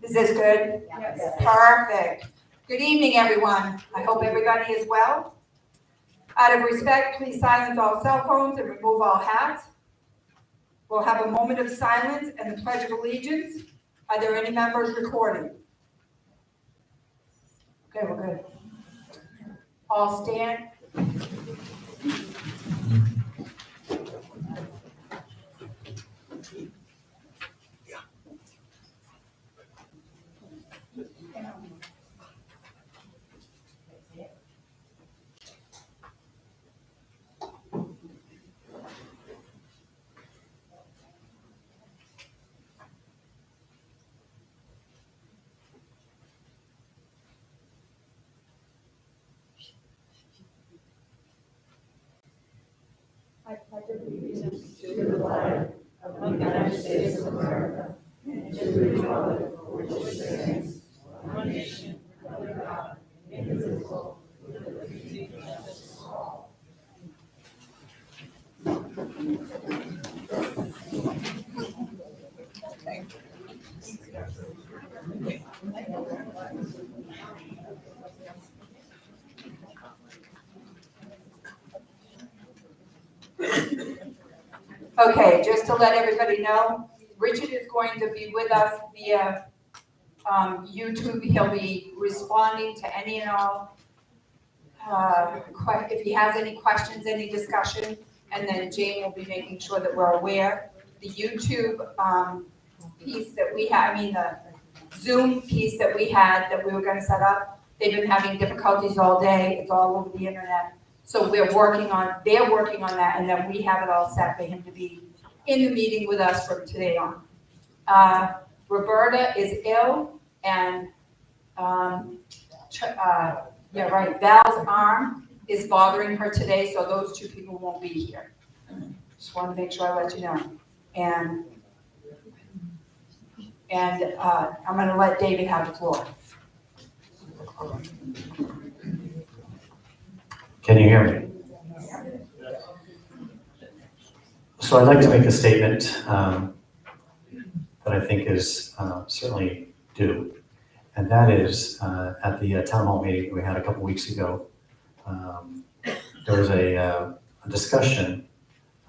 Is this good? Yes. Perfect. Good evening, everyone. I hope everybody is well. Out of respect, please silence all cell phones and remove all hats. We'll have a moment of silence and the Pledge of Allegiance. Are there any members recording? Okay, we're good. All stand. I pledge allegiance to the flag of the United States of America and to the republic for which it stands, one nation, under God, indivisible, with liberty and justice for all. Okay, just to let everybody know, Richard is going to be with us via YouTube. He'll be responding to any and all, if he has any questions, any discussion, and then Jane will be making sure that we're aware. The YouTube piece that we had, the Zoom piece that we had that we were going to set up, they've been having difficulties all day. It's all over the internet. So they're working on that, and then we have it all set for him to be in the meeting with us from today on. Roberta is ill, and Val's arm is bothering her today, so those two people won't be here. Just wanted to make sure I let you know. And I'm going to let David have the floor. Can you hear me? So I'd like to make a statement that I think is certainly due, and that is at the town hall meeting we had a couple weeks ago, there was a discussion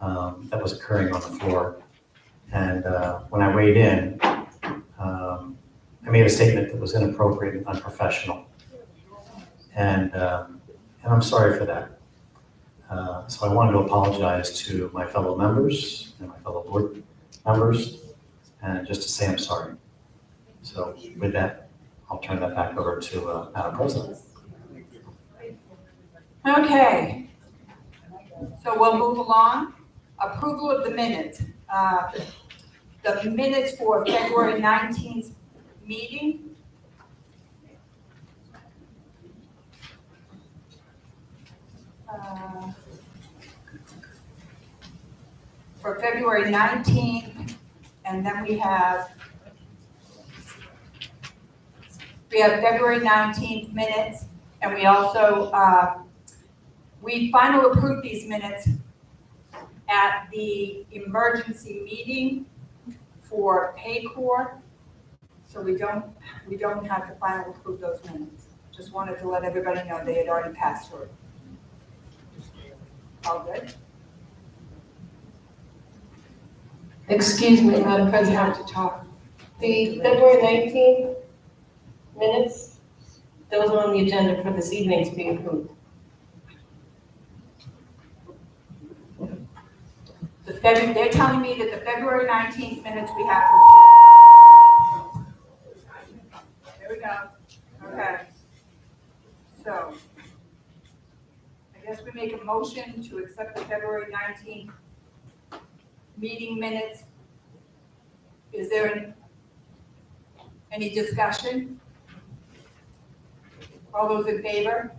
that was occurring on the floor, and when I weighed in, I made a statement that was inappropriate and unprofessional, and I'm sorry for that. So I wanted to apologize to my fellow members and my fellow board members, and just to say I'm sorry. So with that, I'll turn that back over to Madam President. Okay. So we'll move along. Approval of the minutes. The minutes for February 19th meeting. For February 19th, and then we have February 19th minutes, and we also, we finally approved these minutes at the emergency meeting for Paycor, so we don't have to finally approve those minutes. Just wanted to let everybody know they had already passed through. All good? Excuse me, Madam President. To talk. The February 19th minutes, those are on the agenda for this evening to be approved. They're telling me that the February 19th minutes we have to approve. There we go. Okay. So, I guess we make a motion to accept the February 19th meeting minutes. Is there any discussion? All those in favor?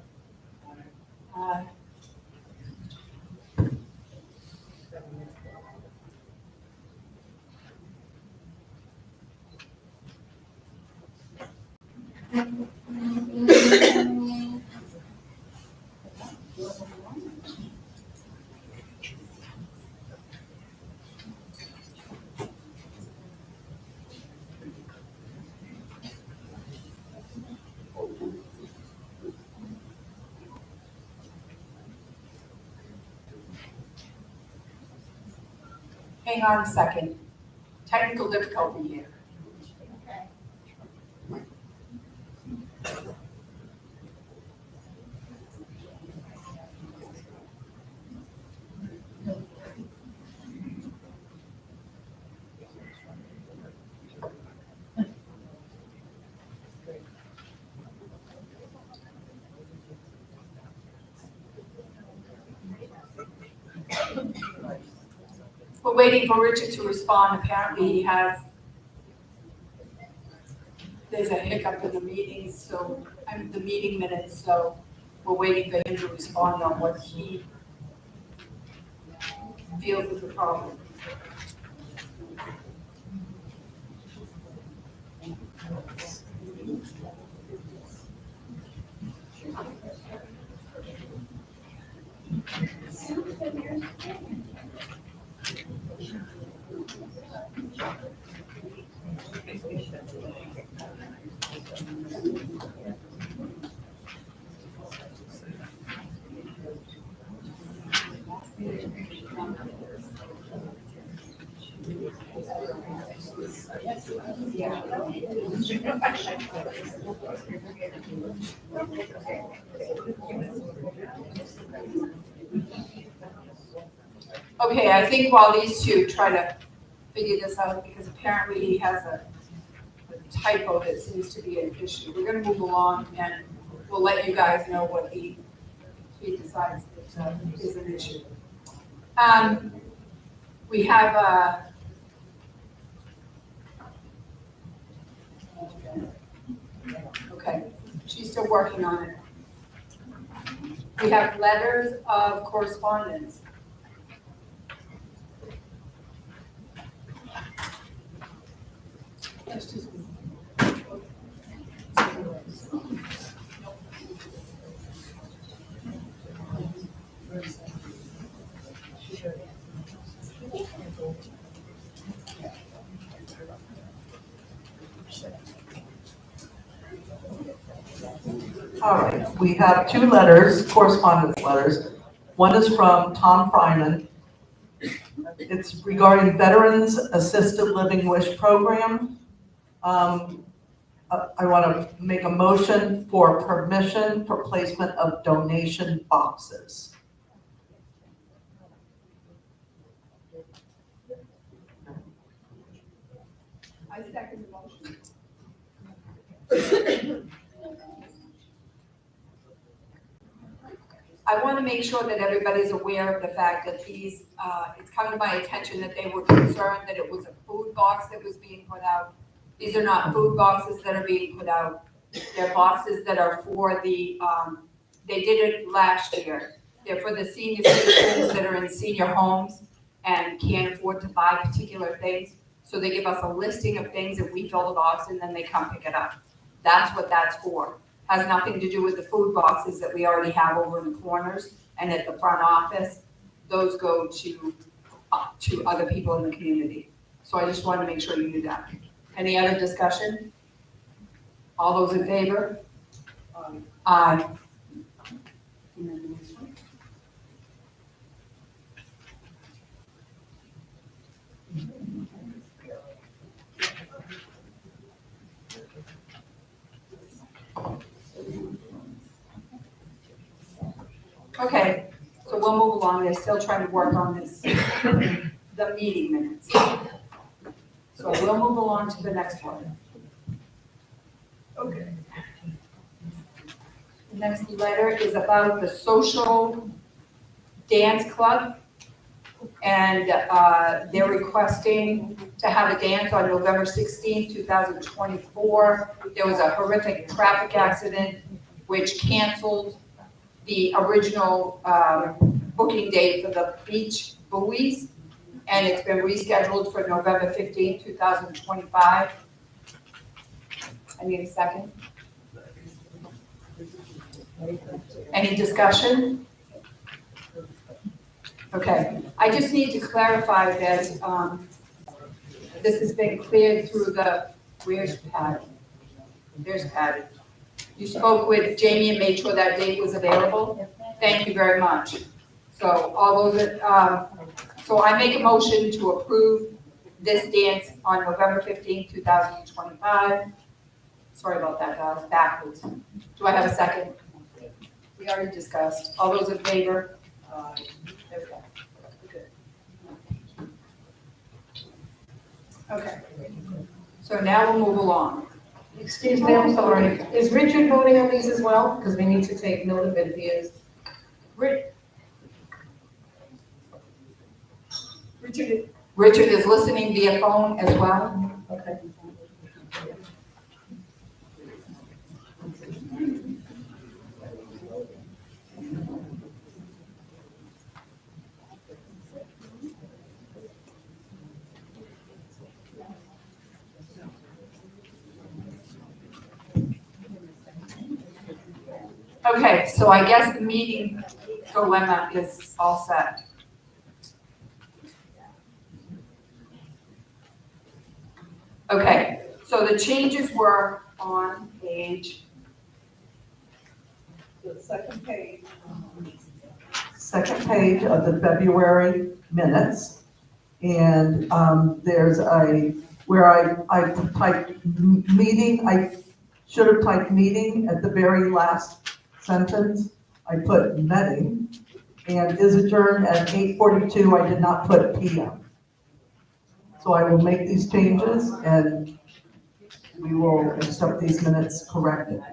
Hang on a second. Technical difficulty here. We're waiting for Richard to respond. Apparently he has, there's a hiccup in the meetings, so, the meeting minutes, so we're waiting for him to respond on what he feels is the problem. Okay, I think while these two try to figure this out, because apparently he has a typo that seems to be an issue, we're gonna move along and we'll let you guys know what he decides that is an issue. We have okay, she's still working on it. We have letters of correspondence. All right, we have two letters, correspondence letters. One is from Tom Fryman. It's regarding Veterans Assisted Living Wish Program. I want to make a motion for permission for placement of donation boxes. I second the motion. I want to make sure that everybody's aware of the fact that these, it's come to my attention that they were concerned that it was a food box that was being put out. These are not food boxes that are being put out. They're boxes that are for the, they did it last year. They're for the senior citizens that are in senior homes and can't afford to buy particular things. So they give us a listing of things and we fill the box and then they come pick it up. That's what that's for. Has nothing to do with the food boxes that we already have over in the corners and at the front office. Those go to other people in the community. So I just wanted to make sure you knew that. Any other discussion? All those in favor? Aye. Okay, so we'll move along. They're still trying to work on this, the meeting minutes. So we'll move along to the next one. Okay. The next letter is about the social dance club. And they're requesting to have a dance on November 16, 2024. There was a horrific traffic accident which canceled the original booking date for the beach buoys, and it's been rescheduled for November 15, 2025. I need a second. Any discussion? Okay, I just need to clarify that this has been cleared through the, where's Patty? There's Patty. You spoke with Jamie and made sure that date was available? Thank you very much. So all those, so I make a motion to approve this dance on November 15, 2025. Sorry about that, guys, backwards. Do I have a second? We already discussed. All those in favor? Okay. So now we'll move along. Excuse me, I'm sorry. Is Richard voting on these as well? Because we need to take note of it if he is. Richard is listening via phone as well. Okay. Okay, so I guess the meeting dilemma is all set. Okay, so the changes were on page, The second page of the February minutes. And there's where I typed meeting, I should have typed meeting at the very last sentence. I put meeting, and is adjourned at 8:42. I did not put PM. So I will make these changes and we will accept these minutes corrected.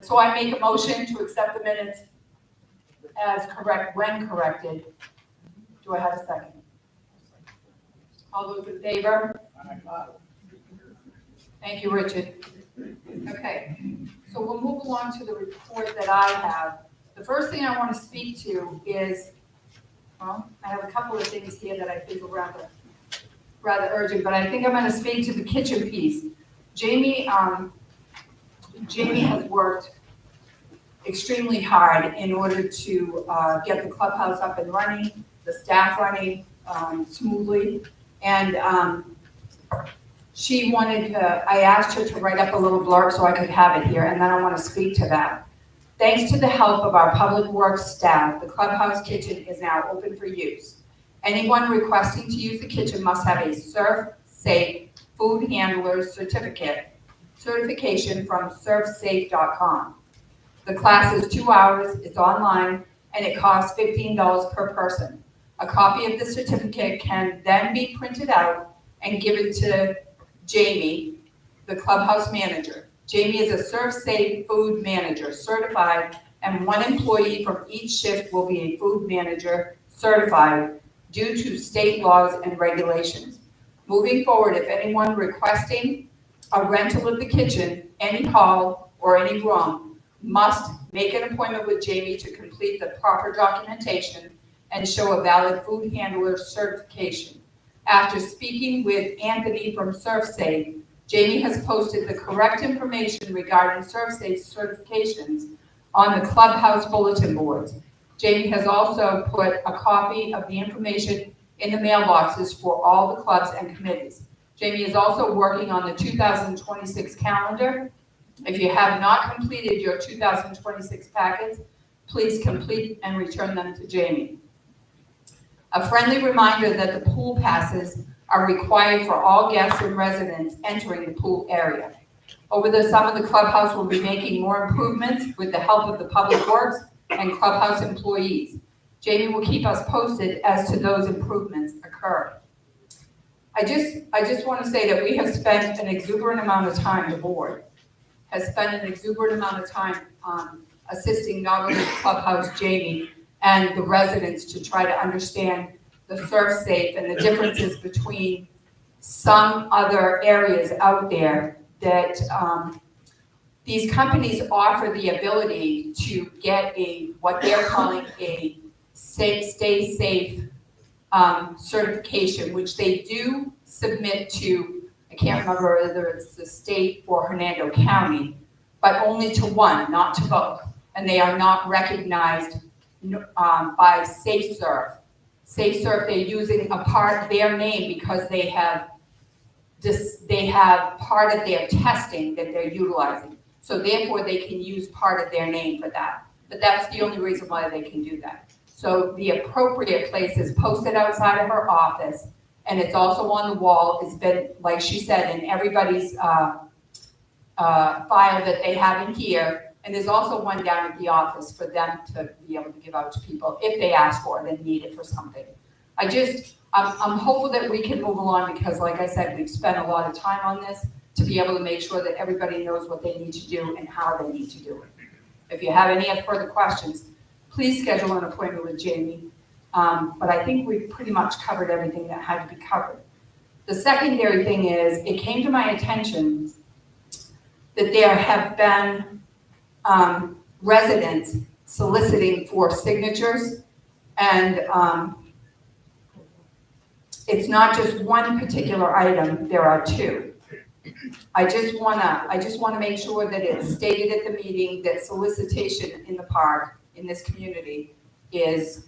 so I make a motion to accept the minutes as correct, when corrected. Do I have a second? All those in favor? Thank you, Richard. Okay, so we'll move along to the report that I have. The first thing I want to speak to is, well, I have a couple of things here that I think are rather urgent, but I think I'm going to speak to the kitchen piece. Jamie has worked extremely hard in order to get the clubhouse up and running, the staff running smoothly, and she wanted I asked her to write up a little blurb so I could have it here, and then I want to speak to that. Thanks to the help of our public works staff, the clubhouse kitchen is now open for use. Anyone requesting to use the kitchen must have a ServSafe food handler certification from servsafe.com. The class is 2 hours, it's online, and it costs $15 per person. A copy of the certificate can then be printed out and given to Jamie, the clubhouse manager. Jamie is a ServSafe food manager certified, and one employee from each shift will be a food manager certified due to state laws and regulations. Moving forward, if anyone requesting a rental of the kitchen, any hall or any room, must make an appointment with Jamie to complete the proper documentation and show a valid food handler certification. After speaking with Anthony from ServSafe, Jamie has posted the correct information regarding ServSafe certifications on the clubhouse bulletin boards. Jamie has also put a copy of the information in the mailboxes for all the clubs and committees. Jamie is also working on the 2026 calendar. If you have not completed your 2026 packets, please complete and return them to Jamie. A friendly reminder that the pool passes are required for all guests and residents entering the pool area. Over the summer, the clubhouse will be making more improvements with the help of the public works and clubhouse employees. Jamie will keep us posted as to those improvements occur. I just want to say that we have spent an exuberant amount of time, the board has spent an exuberant amount of time assisting not only the clubhouse, Jamie, and the residents to try to understand the ServSafe and the differences between some other areas out there that these companies offer the ability to get what they're calling a stay safe certification, which they do submit to, I can't remember whether it's the state or Hernando County, but only to one, not to both. And they are not recognized by SafeServe. SafeServe, they're using their name because they have part of their testing that they're utilizing. So therefore, they can use part of their name for that. But that's the only reason why they can do that. So the appropriate place is posted outside of her office, and it's also on the wall. It's been, like she said, in everybody's file that they have in here. And there's also one down at the office for them to be able to give out to people if they ask for it and need it for something. I'm hopeful that we can move along because, like I said, we've spent a lot of time on this to be able to make sure that everybody knows what they need to do and how they need to do it. If you have any further questions, please schedule an appointment with Jamie. But I think we've pretty much covered everything that had to be covered. The secondary thing is, it came to my attention that there have been residents soliciting for signatures, and it's not just one particular item, there are two. I just wanna make sure that it's stated at the meeting that solicitation in the park, in this community, is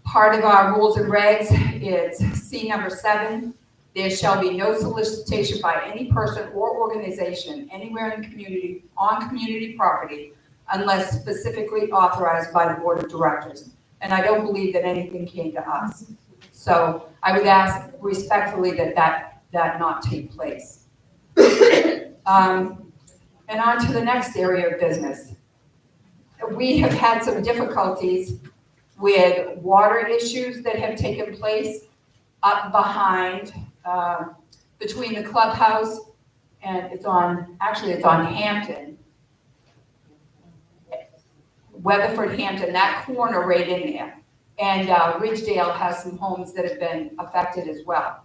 part of our rules and regs. It's C number 7. There shall be no solicitation by any person or organization anywhere in the community, on community property, unless specifically authorized by the board of directors. And I don't believe that anything came to us. So I would ask respectfully that not take place. And on to the next area of business. We have had some difficulties with water issues that have taken place up behind, between the clubhouse and it's on Hampton. Weatherford, Hampton, that corner right in there. And Ridgedale has some homes that have been affected as well.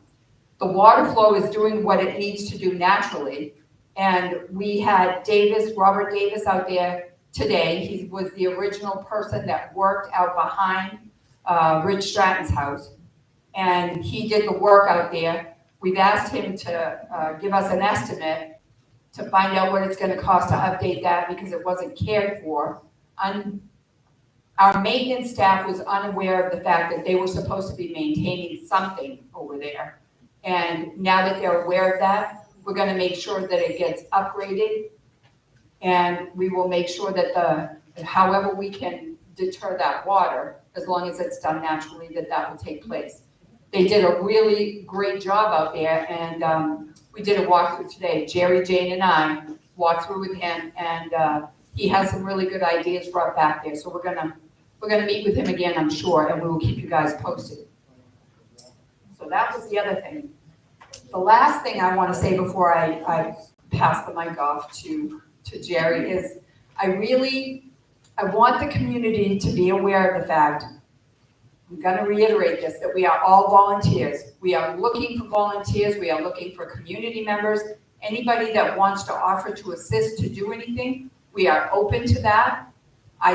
The water flow is doing what it needs to do naturally. And we had Robert Davis out there today. He was the original person that worked out behind Rich Stratton's house. And he did the work out there. We've asked him to give us an estimate to find out what it's going to cost to update that because it wasn't cared for. Our maintenance staff was unaware of the fact that they were supposed to be maintaining something over there. And now that they're aware of that, we're going to make sure that it gets upgraded. And we will make sure that however we can deter that water, as long as it's done naturally, that will take place. They did a really great job out there, and we did a walkthrough today. Jerry, Jane, and I walked through with him, and he has some really good ideas brought back there. So we're gonna meet with him again, I'm sure, and we will keep you guys posted. So that was the other thing. The last thing I want to say before I pass the mic off to Jerry is I want the community to be aware of the fact, I'm going to reiterate this, that we are all volunteers. We are looking for volunteers. We are looking for community members. Anybody that wants to offer to assist to do anything, we are open to that. I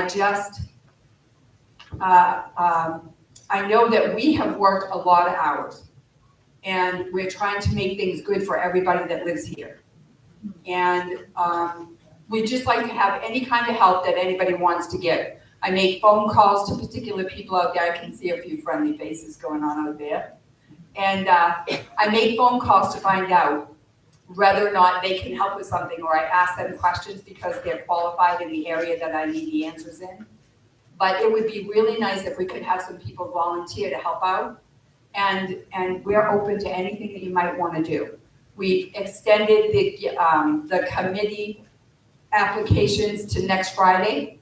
know that we have worked a lot of hours, and we're trying to make things good for everybody that lives here. And we'd just like to have any kind of help that anybody wants to give. I make phone calls to particular people out there. I can see a few friendly faces going on out there. And I make phone calls to find out whether or not they can help with something, or I ask them questions because they're qualified in the area that I need the answers in. But it would be really nice if we could have some people volunteer to help out. And we're open to anything that you might want to do. We extended the committee applications to next Friday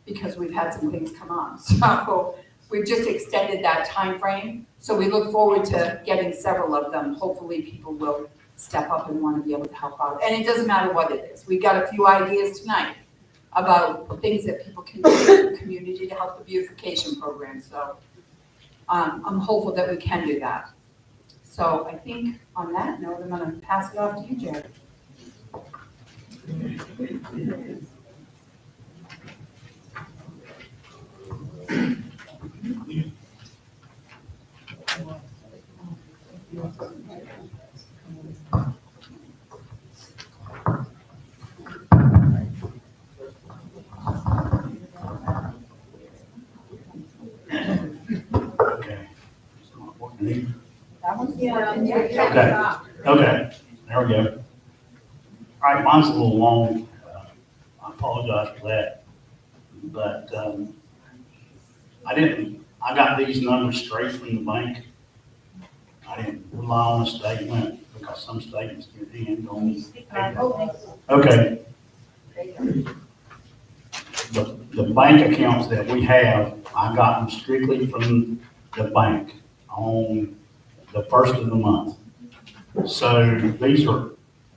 because we've had some things come on. So we've just extended that time frame. So we look forward to getting several of them. Hopefully people will step up and want to be able to help out. And it doesn't matter what it is. We've got a few ideas tonight about things that people can do in the community to help the beautification program. So I'm hopeful that we can do that. So I think on that note, I'm going to pass it off to you, Jared. Okay. It's not working either. That one's. Okay, there we go. All right, mine's a little long. I apologize for that. But I got these numbers straight from the bank. I didn't rely on a statement because some statements get in on. Okay. The bank accounts that we have, I got them strictly from the bank on the first of the month. So these are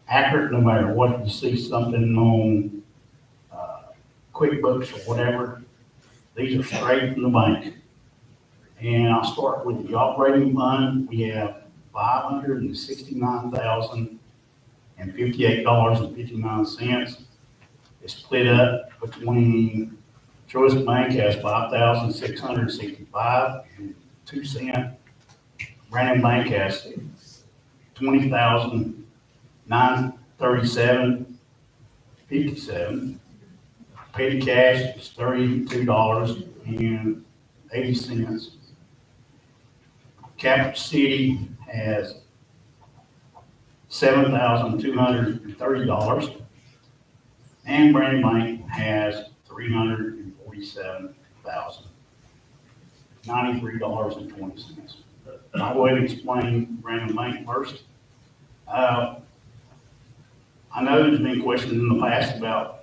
accurate no matter what. You see something on QuickBooks or whatever, these are straight from the bank. And I'll start with the operating fund. We have $569,058.59. It's split up between Choice Bank has $5,665.02. Brandon Bank has $20,937.57. Petty cash is $32.80. Capital City has $7,230. And Brandon Bank has $347,093.20. I'll go ahead and explain Brandon Bank first. I know there's been questions in the past about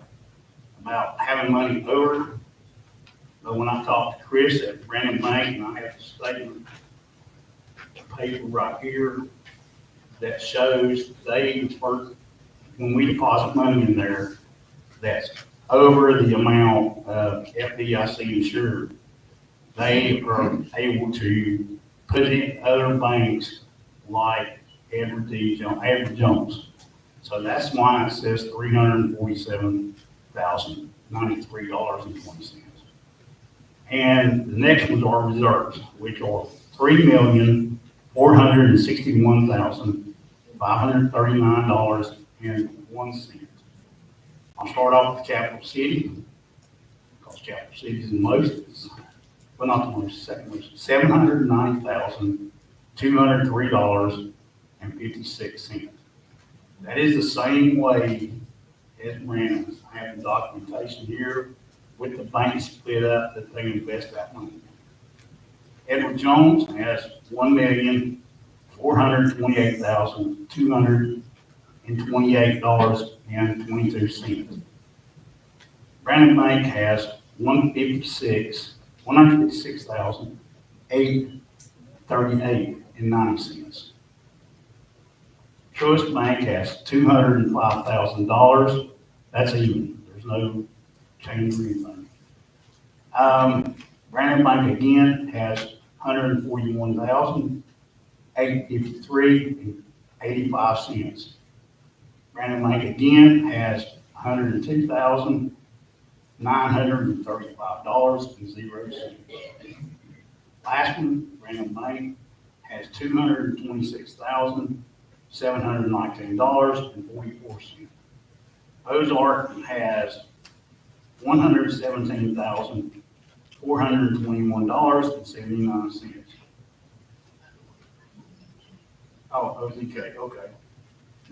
having money over, but when I talked to Chris at Brandon Bank, and I have the statement paper right here that shows when we deposit money in there, that's over the amount of FDIC insured, they are able to put it in other banks like Edward Jones. So that's why it says $347,093.20. And the next ones are reserves, which are $3,461,539.01. I'll start off with Capital City, because Capital City is the most, well, not the most, second most, $790,203.56. That is the same way as Brandon's. I have the documentation here with the bank split up that they invest that money. Edward Jones has $1,428,228.22. Brandon Bank has $156,838.90. Trust Bank has $205,000. That's even. There's no change or anything. Brandon Bank again has $141,853.85. Brandon Bank again has $102,935.00. Last one, Brandon Bank has $226,719.44. Ozark has $117,421.79. Oh, OZK, okay.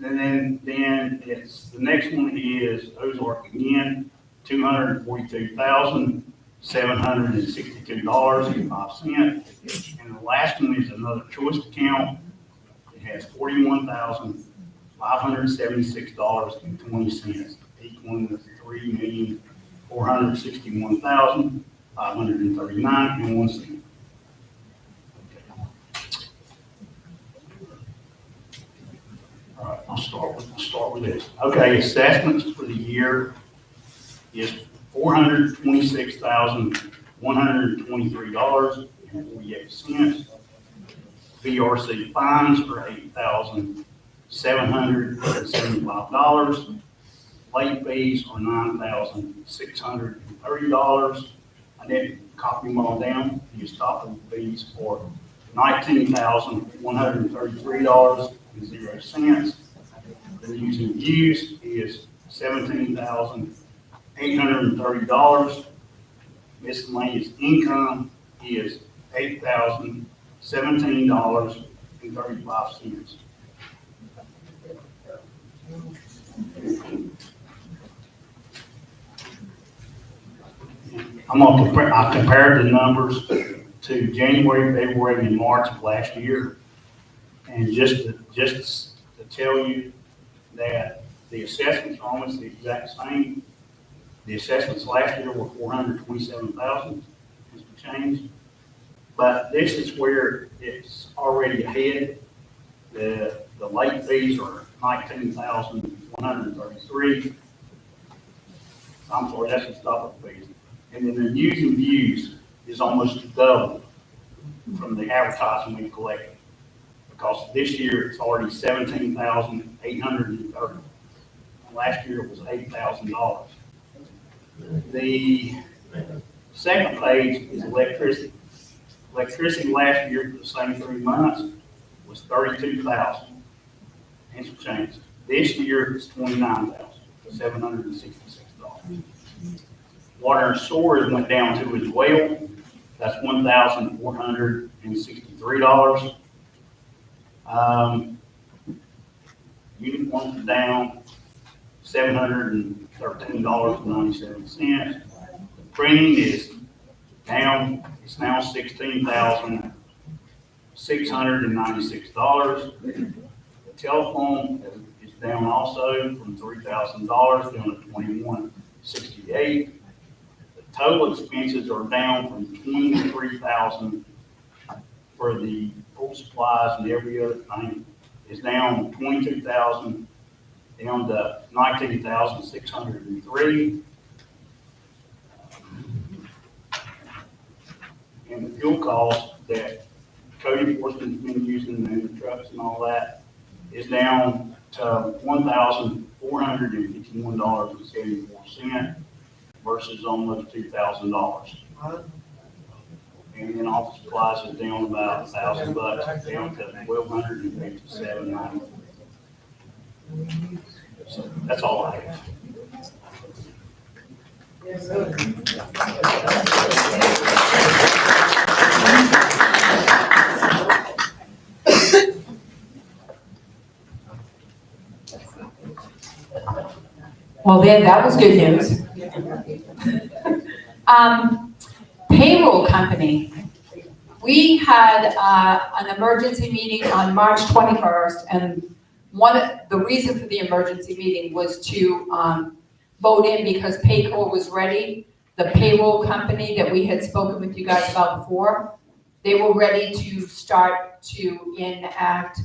And then it's, the next one is Ozark again, $242,762.05. And the last one is another choice account. It has $41,576.20, equaling the $3,461,539.01. All right, I'll start with this. Okay, assessments for the year is $426,123.48. VRC fines are $8,775. late fees are $9,630. I didn't copy them all down, use topping fees for $19,133.00. The using views is $17,830. Miscellaneous income is $8,017.35. I compared the numbers to January, February, and March of last year. And just to tell you that the assessments are almost the exact same. The assessments last year were $427,000 as we changed. But this is where it's already ahead. The late fees are $19,133. I'm sorry, that's the stop fees. And then the news and views is almost double from the advertising we collected. Because this year it's already $17,830. Last year it was $8,000. The second page is electricity. Electricity last year for the same 3 months was $32,000 and some change. This year it's $29,766. Water and sewer went down to as well. That's $1,463. Uniforms are down $713.97. Printing is down. It's now $16,696. The telephone is down also from $3,000 down to $2,168. The total expenses are down from $23,000 for the pool supplies and every other thing is down $22,000 down to $19,603. And the fuel cost that code enforcement's been using in the trucks and all that is down to $1,451.74 versus almost $2,000. And then office supplies is down about $1,000, down to $1,257.94. So that's all I have. Well, there, that was good news. Payroll company. We had an emergency meeting on March 21st, and the reason for the emergency meeting was to vote in because Paycor was ready. The payroll company that we had spoken with you guys about before, they were ready to start to enact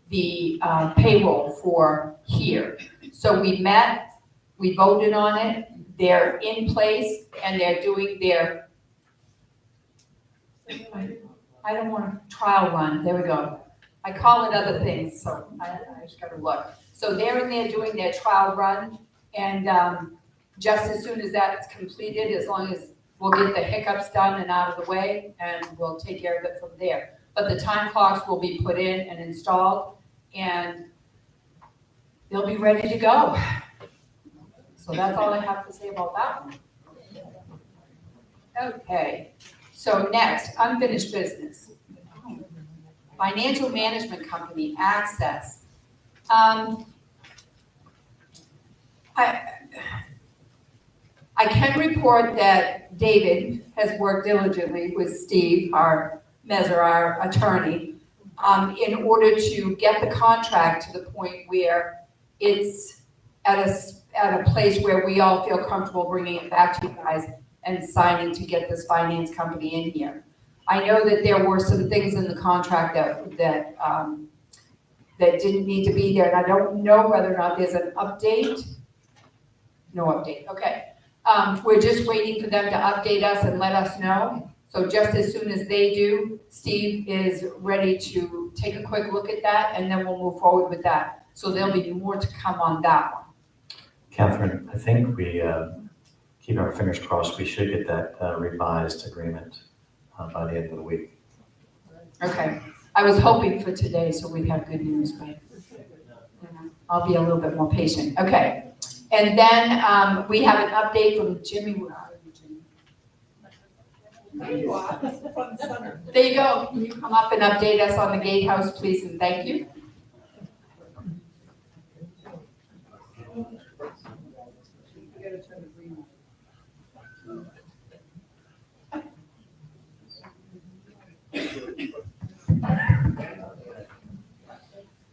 the payroll for here. So we met, we voted on it, they're in place, and they're doing their, I don't want to trial run, there we go. I call it other things, so I just gotta look. So they're in there doing their trial run, and just as soon as that's completed, as long as we'll get the hiccups done and out of the way, and we'll take care of it from there. But the time clocks will be put in and installed, and they'll be ready to go. So that's all I have to say about that one. Okay, so next, unfinished business. Financial management company, Access. I can report that David has worked diligently with Steve, our attorney, in order to get the contract to the point where it's at a place where we all feel comfortable bringing it back to you guys and signing to get this finance company in here. I know that there were some things in the contract that didn't need to be there, and I don't know whether or not there's an update. No update, okay. We're just waiting for them to update us and let us know. So just as soon as they do, Steve is ready to take a quick look at that, and then we'll move forward with that. So there'll be more to come on that one. Catherine, I think we, keep our fingers crossed, we should get that revised agreement by the end of the week. Okay, I was hoping for today, so we'd have good news, but I'll be a little bit more patient. Okay, and then we have an update from Jimmy. Where are you, Jimmy? There you are, front and center. There you go. Can you come up and update us on the gatehouse, please, and thank you.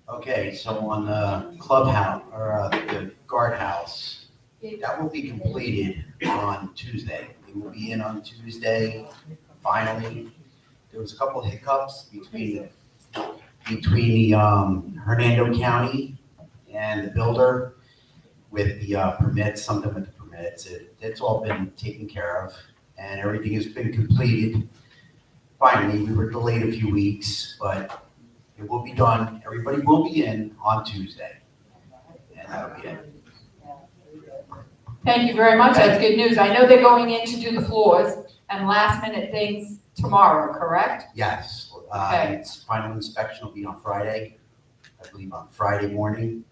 Okay, so on the clubhouse, or the guardhouse, that will be completed on Tuesday. We will be in on Tuesday, finally. There was a couple of hiccups between the Hernando County and the builder with the permits, something with the permits. It's all been taken care of, and everything has been completed. Finally, we were delayed a few weeks, but it will be done. Everybody will be in on Tuesday. And that'll be it. Thank you very much. That's good news. I know they're going in to do the floors and last minute things tomorrow, correct? Yes, Okay. its final inspection will be on Friday, I believe on Friday morning.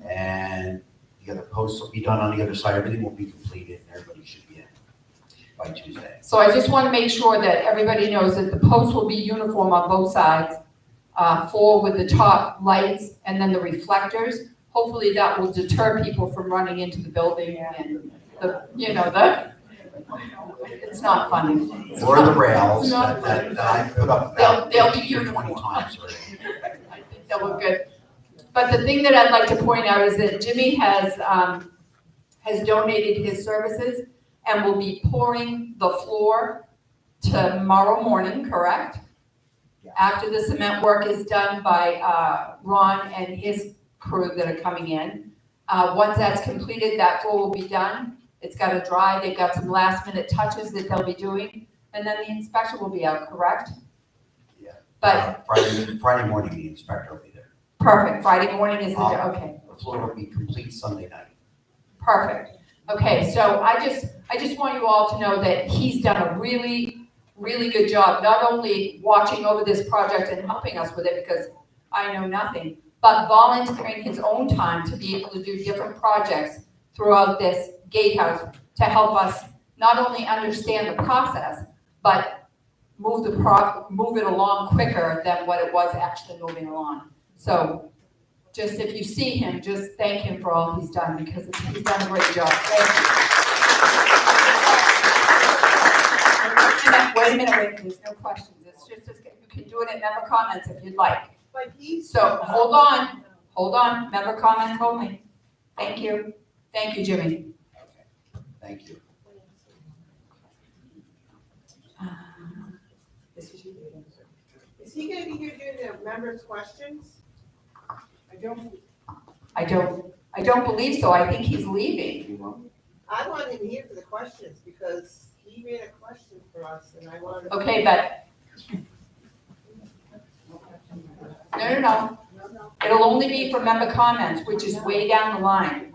And the other posts will be done on the other side. Everything will be completed and everybody should be in by Tuesday. So I just want to make sure that everybody knows that the posts will be uniform on both sides, four with the top lights and then the reflectors. Hopefully that will deter people from running into the building and it's not funny. Or the rails It's not that I put up about They'll be 15 or 20 uniform. times already. I think that look good. But the thing that I'd like to point out is that Jimmy has donated his services and will be pouring the floor tomorrow morning, correct? Yeah. After the cement work is done by Ron and his crew that are coming in. Once that's completed, that floor will be done. It's got to dry. They've got some last minute touches that they'll be doing. And then the inspector will be out, correct? Yeah. But Friday morning, the inspector will be there. perfect. Friday morning is the day. Okay. The floor will be complete Sunday night. Perfect. Okay, so I just want you all to know that he's done a really, really good job, not only watching over this project and helping us with it, because I know nothing, but volunteering his own time to be able to do different projects throughout this gatehouse to help us not only understand the process, but move it along quicker than what it was actually moving along. So just if you see him, just thank him for all he's done, because he's done a great job. Thank you. Wait a minute, there's no questions. It's just, you can do it in member comments if you'd like. So, hold on, member comments only. Thank you, Jimmy. Okay. Thank you. This is you. Is he gonna be here doing the members' questions? I don't believe so. I think he's leaving. I want him here for the questions because he made a question for us and I wanted. Okay, but. No. It'll only be for member comments, which is way down the line.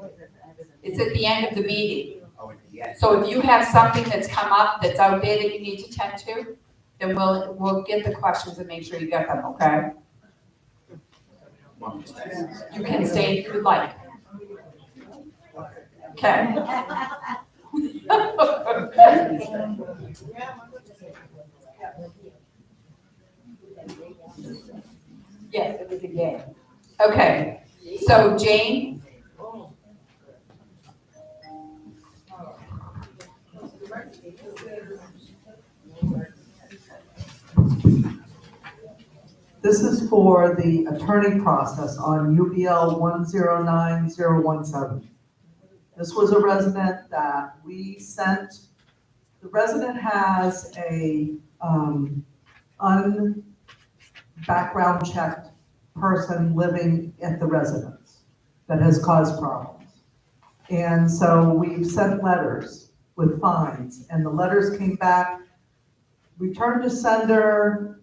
It's at the end of the meeting. Oh, at the end. So if you have something that's come up that's out there that you need to tend to, then we'll get the questions and make sure you get them, okay? You can stay if you'd like. Okay. Yes, it was a game. Okay, so Jane? This is for the attorney process on UBL 109017. This was a resident that we sent. The resident has a background checked person living at the residence that has caused problems. And so we've sent letters with fines, and the letters came back, return to sender,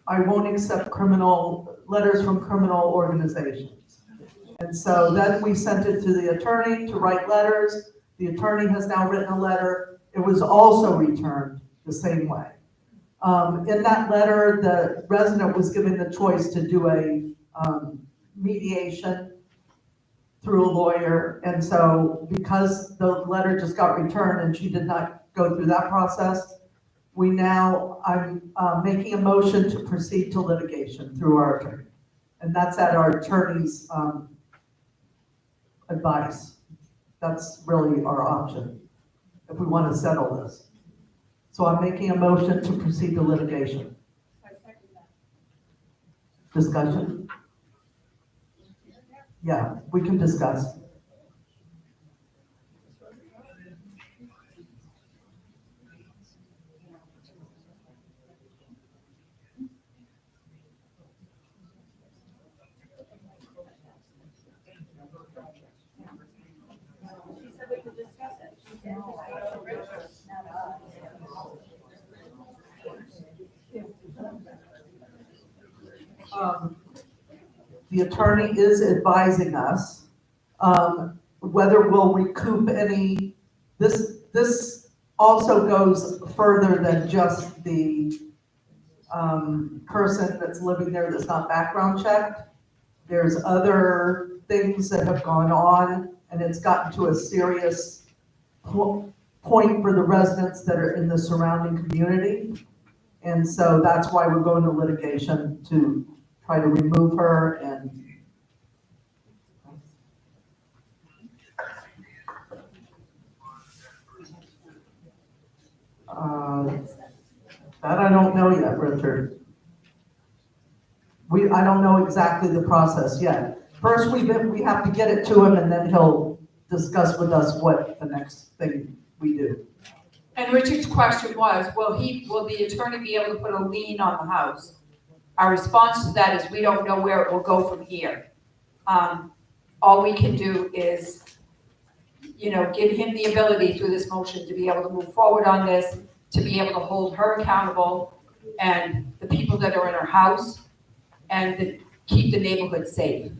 I won't accept letters from criminal organizations. And so then we sent it to the attorney to write letters. The attorney has now written a letter. It was also returned the same way. In that letter, the resident was given the choice to do a mediation through a lawyer. And so because the letter just got returned and she did not go through that process, I'm making a motion to proceed to litigation through our attorney. And that's at our attorney's advice. That's really our option if we want to settle this. So I'm making a motion to proceed to litigation. Discussion? Yeah, we can discuss. The attorney is advising us whether we'll recoup any. This also goes further than just the person that's living there that's not background checked. There's other things that have gone on, and it's gotten to a serious point for the residents that are in the surrounding community. And so that's why we're going to litigation to try to remove her and that I don't know yet, Richard. I don't know exactly the process yet. First, we have to get it to him, and then he'll discuss with us what the next thing we do. And Richard's question was, will the attorney be able to put a lien on the house? Our response to that is we don't know where it will go from here. All we can do is, give him the ability through this motion to be able to move forward on this, to be able to hold her accountable and the people that are in her house, and to keep the neighborhood safe.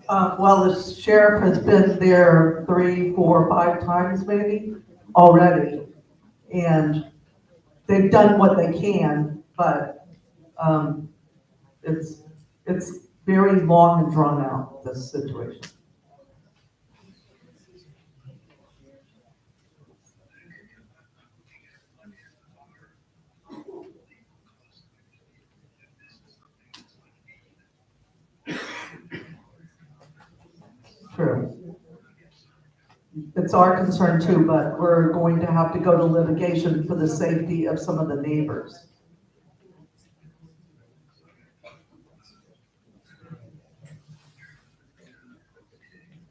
Well, the sheriff has been there 3, 4, 5 times maybe already, and they've done what they can, but it's very long and drawn out, this situation. True. It's our concern too, but we're going to have to go to litigation for the safety of some of the neighbors.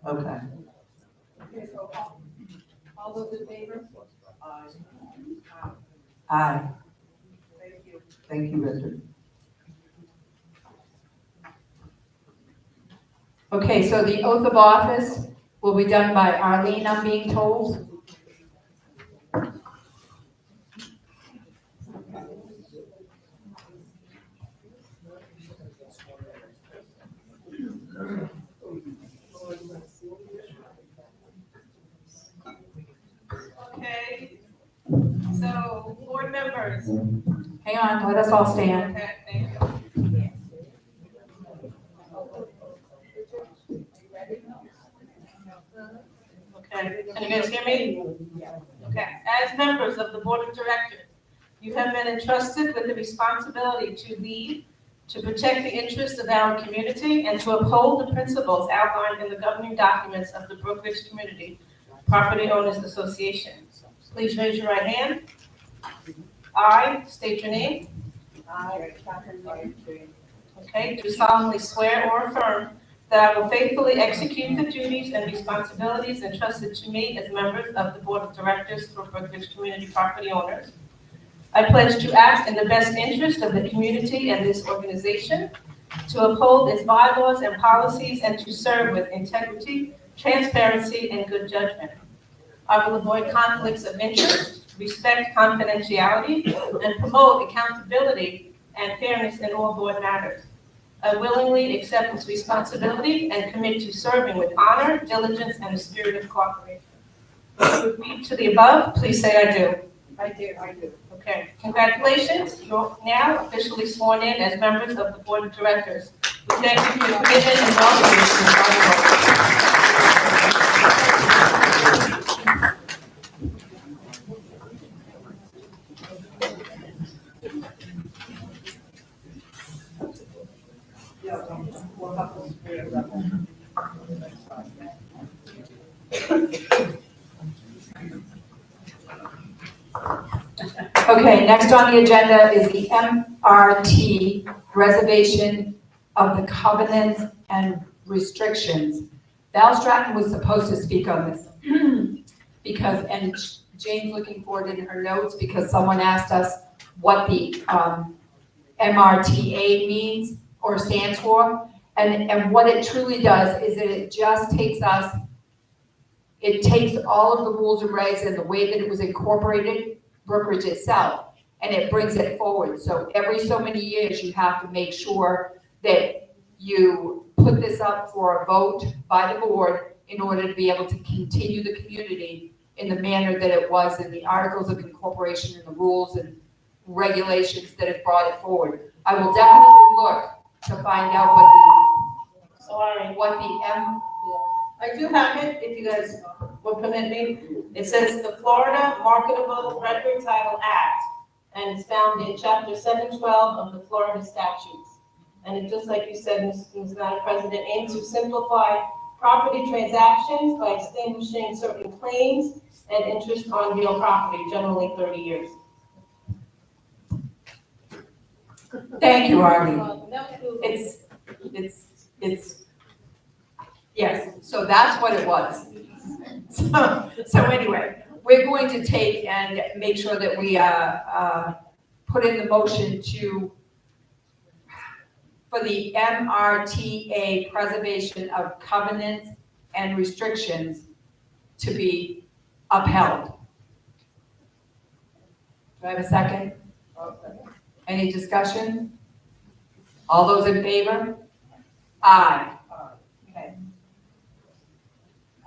Okay. Okay, so all those in favor? Aye. Thank you, Richard. Okay, so the oath of office will be done by Arlene, I'm being told. Okay, so board members. Hang on, let us all stand. Okay, thank you. Okay, can you guys hear me? Okay, as members of the board of directors, you have been entrusted with the responsibility to lead, to protect the interests of our community, and to uphold the principles outlined in the governing documents of the Brookridge Community Property Owners Association. Please raise your right hand. I state your name. Okay, do solemnly swear or affirm that I will faithfully execute the duties and responsibilities entrusted to me as members of the Board of Directors for Brookridge Community Property Owners. I pledge to act in the best interest of the community and this organization, to uphold its bylaws and policies, and to serve with integrity, transparency, and good judgment. I will avoid conflicts of interest, respect confidentiality, and promote accountability and fairness in all board matters. I willingly accept this responsibility and commit to serving with honor, diligence, and a spirit of cooperation. If you agree to the above, please say I do. I do. Okay, congratulations. You're now officially sworn in as members of the Board of Directors. We thank you for your commitment and welcome you to the board. Okay, next on the agenda is the MRT reservation of the covenants and restrictions. Val Stratton was supposed to speak on this because, and Jane's looking forward in her notes because someone asked us what the MRTA means or stands for. And what it truly does is that it just takes us, it takes all of the rules and regs and the way that it was incorporated, Brookridge itself, and it brings it forward. So every so many years, you have to make sure that you put this up for a vote by the board in order to be able to continue the community in the manner that it was in the articles of incorporation and the rules and regulations that have brought it forward. I will definitely look to find out Sorry. I do have it, if you guys will permit me. It says the Florida Marketable Record Title Act, and it's found in chapter 712 of the Florida statutes. And it, just like you said, Madam President, aims to simplify property transactions by extinguishing certain claims and interest on real property, generally 30 years. Thank you, Arlene. It's, yes, so that's what it was. So anyway, we're going to take and make sure that we put in the motion for the MRTA preservation of covenants and restrictions to be upheld. Do I have a second? Any discussion? All those in favor? Aye. Okay.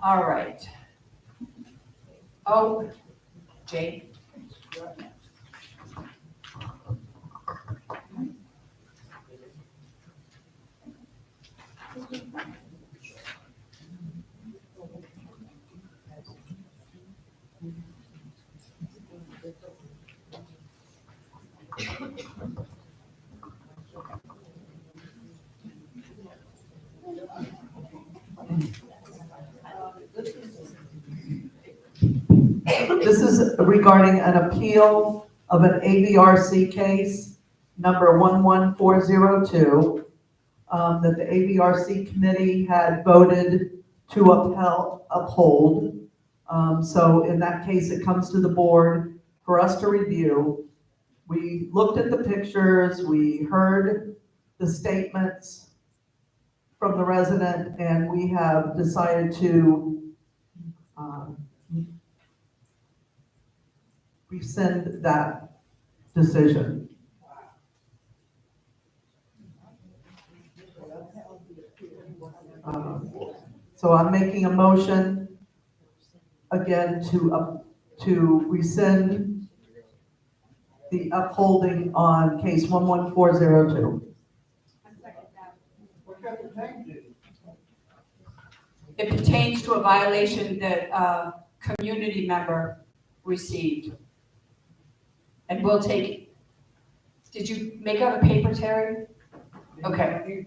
All right. Oh, Jane. This is regarding an appeal of an ABRC case, number 11402, that the ABRC committee had voted to uphold. So in that case, it comes to the board for us to review. We looked at the pictures, we heard the statements from the resident, and we have decided to rescind that decision. So I'm making a motion again to rescind the upholding on case 11402. It pertains to a violation that a community member received. And we'll take, did you make out a paper, Terry? Okay.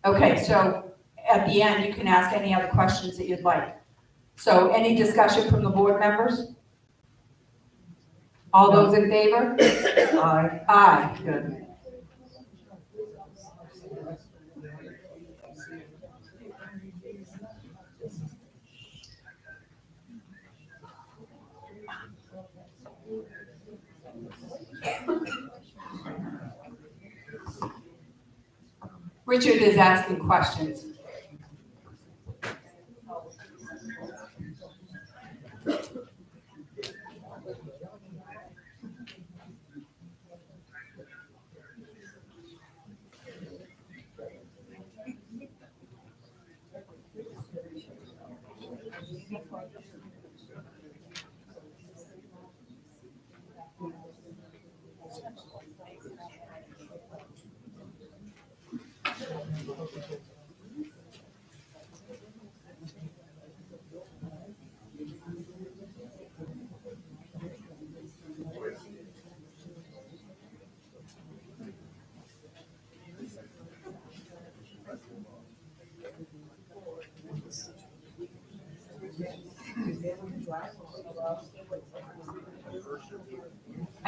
Okay, so at the end, you can ask any other questions that you'd like. So any discussion from the board members? All those in favor? Aye. Aye. Good. Richard is asking questions.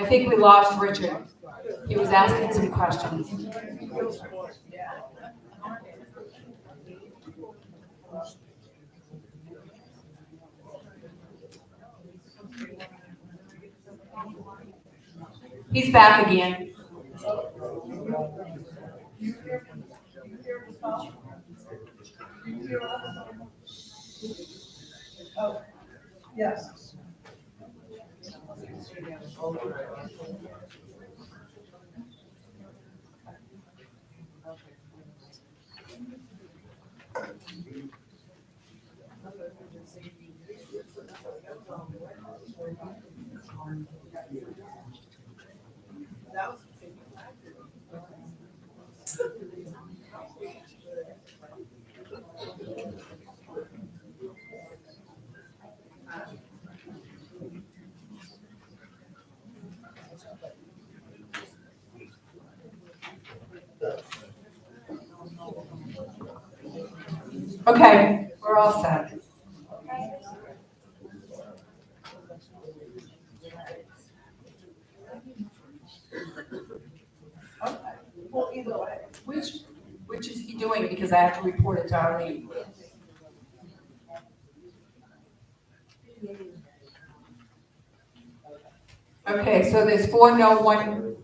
think we lost Richard. He was asking some questions. He's back again. Yes. Okay, we're all set. Well, either way. Which is he doing? Because I have to report it to Arlene. Okay, so there's 4 no, 1,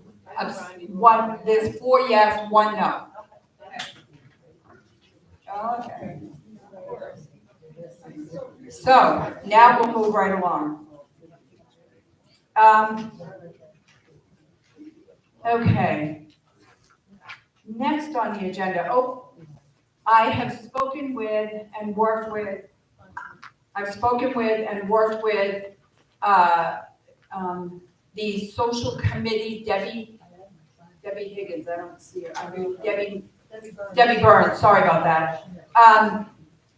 there's 4 yes, 1 no. Okay. So now we'll move right along. Okay. Next on the agenda, I have spoken with and worked with, the social committee, Debbie Higgins, I don't see her, Debbie Burns, sorry about that.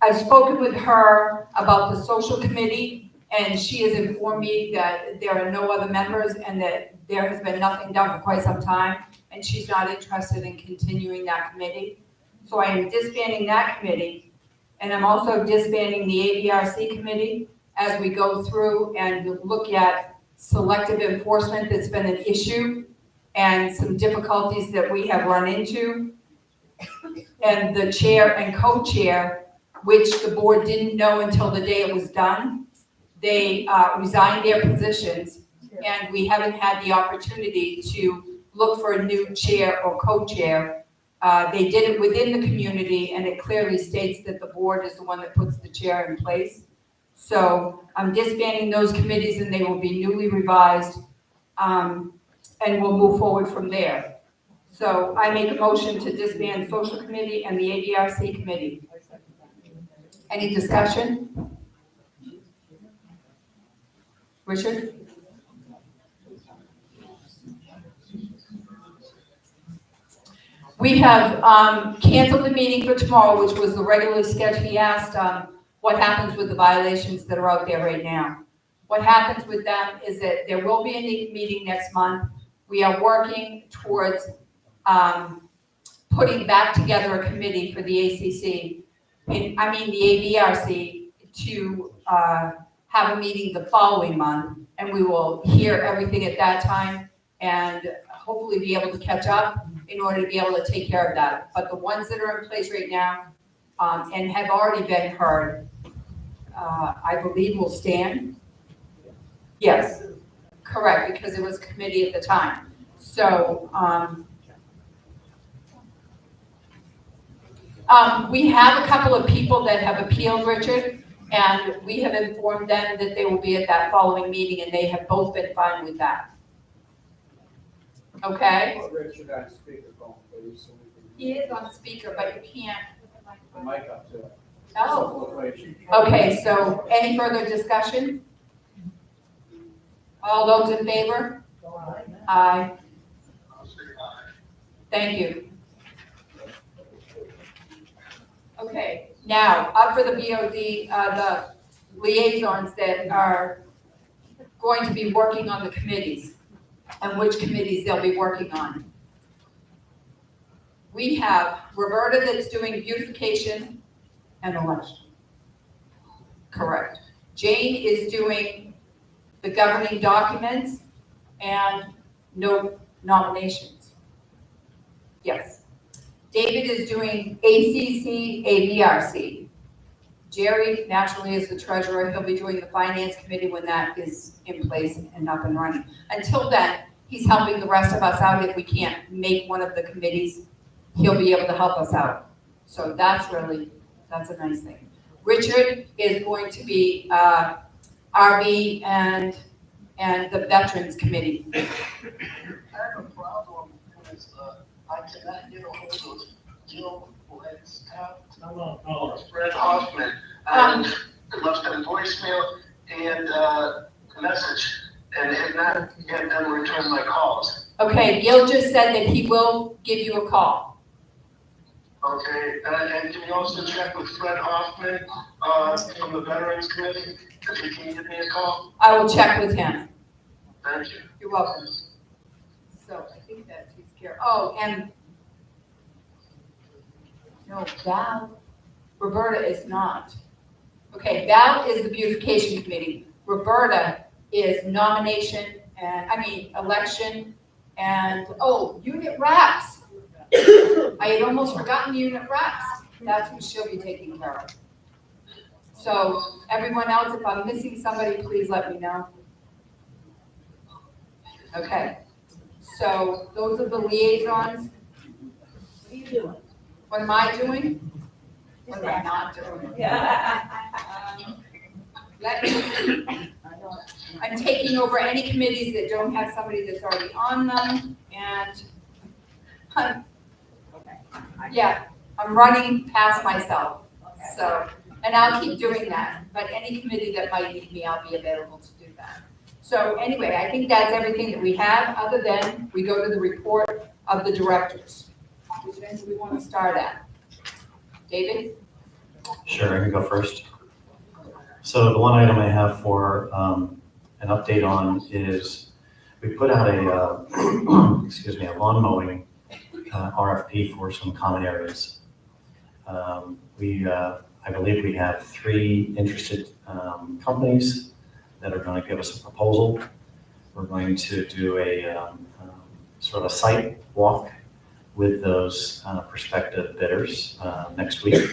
I've spoken with her about the social committee, and she has informed me that there are no other members and that there has been nothing done for quite some time, and she's not interested in continuing that committee. So I am disbanding that committee, and I'm also disbanding the ADRC committee as we go through and look at selective enforcement that's been an issue and some difficulties that we have run into. And the chair and co-chair, which the board didn't know until the day it was done, they resigned their positions, and we haven't had the opportunity to look for a new chair or co-chair. They did it within the community, and it clearly states that the board is the one that puts the chair in place. So I'm disbanding those committees, and they will be newly revised, and we'll move forward from there. So I make a motion to disband social committee and the ADRC committee. Any discussion? Richard? We have canceled the meeting for tomorrow, which was the regularly scheduled. He asked what happens with the violations that are out there right now. What happens with them is that there will be a meeting next month. We are working towards putting back together a committee for the ACC, the ABRC, to have a meeting the following month, and we will hear everything at that time and hopefully be able to catch up in order to be able to take care of that. But the ones that are in place right now and have already been heard, I believe will stand. Yes, correct, because it was committee at the time. So we have a couple of people that have appealed, Richard, and we have informed them that they will be at that following meeting, and they have both been fine with that. Okay? Put Richard on speakerphone, please, so we can He is on speaker, but you can't. the mic up to it. Oh, Celebration. okay, so any further discussion? All those in favor? Aye. Thank you. Okay, now, up for the BOD, the liaisons that are going to be working on the committees and which committees they'll be working on. We have Roberta that's doing beautification and election. Correct. Jane is doing the governing documents, and no nominations. Yes. David is doing ACC, ABRC. Jerry naturally is the treasurer. He'll be doing the finance committee when that is in place and up and running. Until then, he's helping the rest of us out. If we can't make one of the committees, he'll be able to help us out. So that's a nice thing. Richard is going to be RB and the Veterans Committee. I have a problem because I cannot get a hold of Jill Fred Hoffman. And left them voicemail and a message and have not yet them return my calls. Okay, Gil just said that he will give you a call. Okay, and can you also check with Fred Hoffman from the Veterans Committee if he can give me a call? I will check with him. Thank you. You're welcome. So I think that takes care. Oh, and no, Val, Roberta is not. Okay, Val is the beautification committee. Roberta is nomination election and, unit reps. I had almost forgotten unit reps. That's what she'll be taking care of. So everyone else, if I'm missing somebody, please let me know. Okay, so those are the liaisons. What are you doing? What am I doing? What am I not doing? Let me see. I'm taking over any committees that don't have somebody that's already on them, and I'm running past myself. So, and I'll keep doing that, but any committee that might need me, I'll be available to do that. So anyway, I think that's everything that we have, other than we go to the report of the directors. Which end do we want to start at? David? Sure, I can go first. So the one item I have for an update on is we put out a lawn mowing RFP for some common areas. I believe we have 3 interested companies that are going to give us a proposal. We're going to do a sort of a site walk with those prospective bidders next week.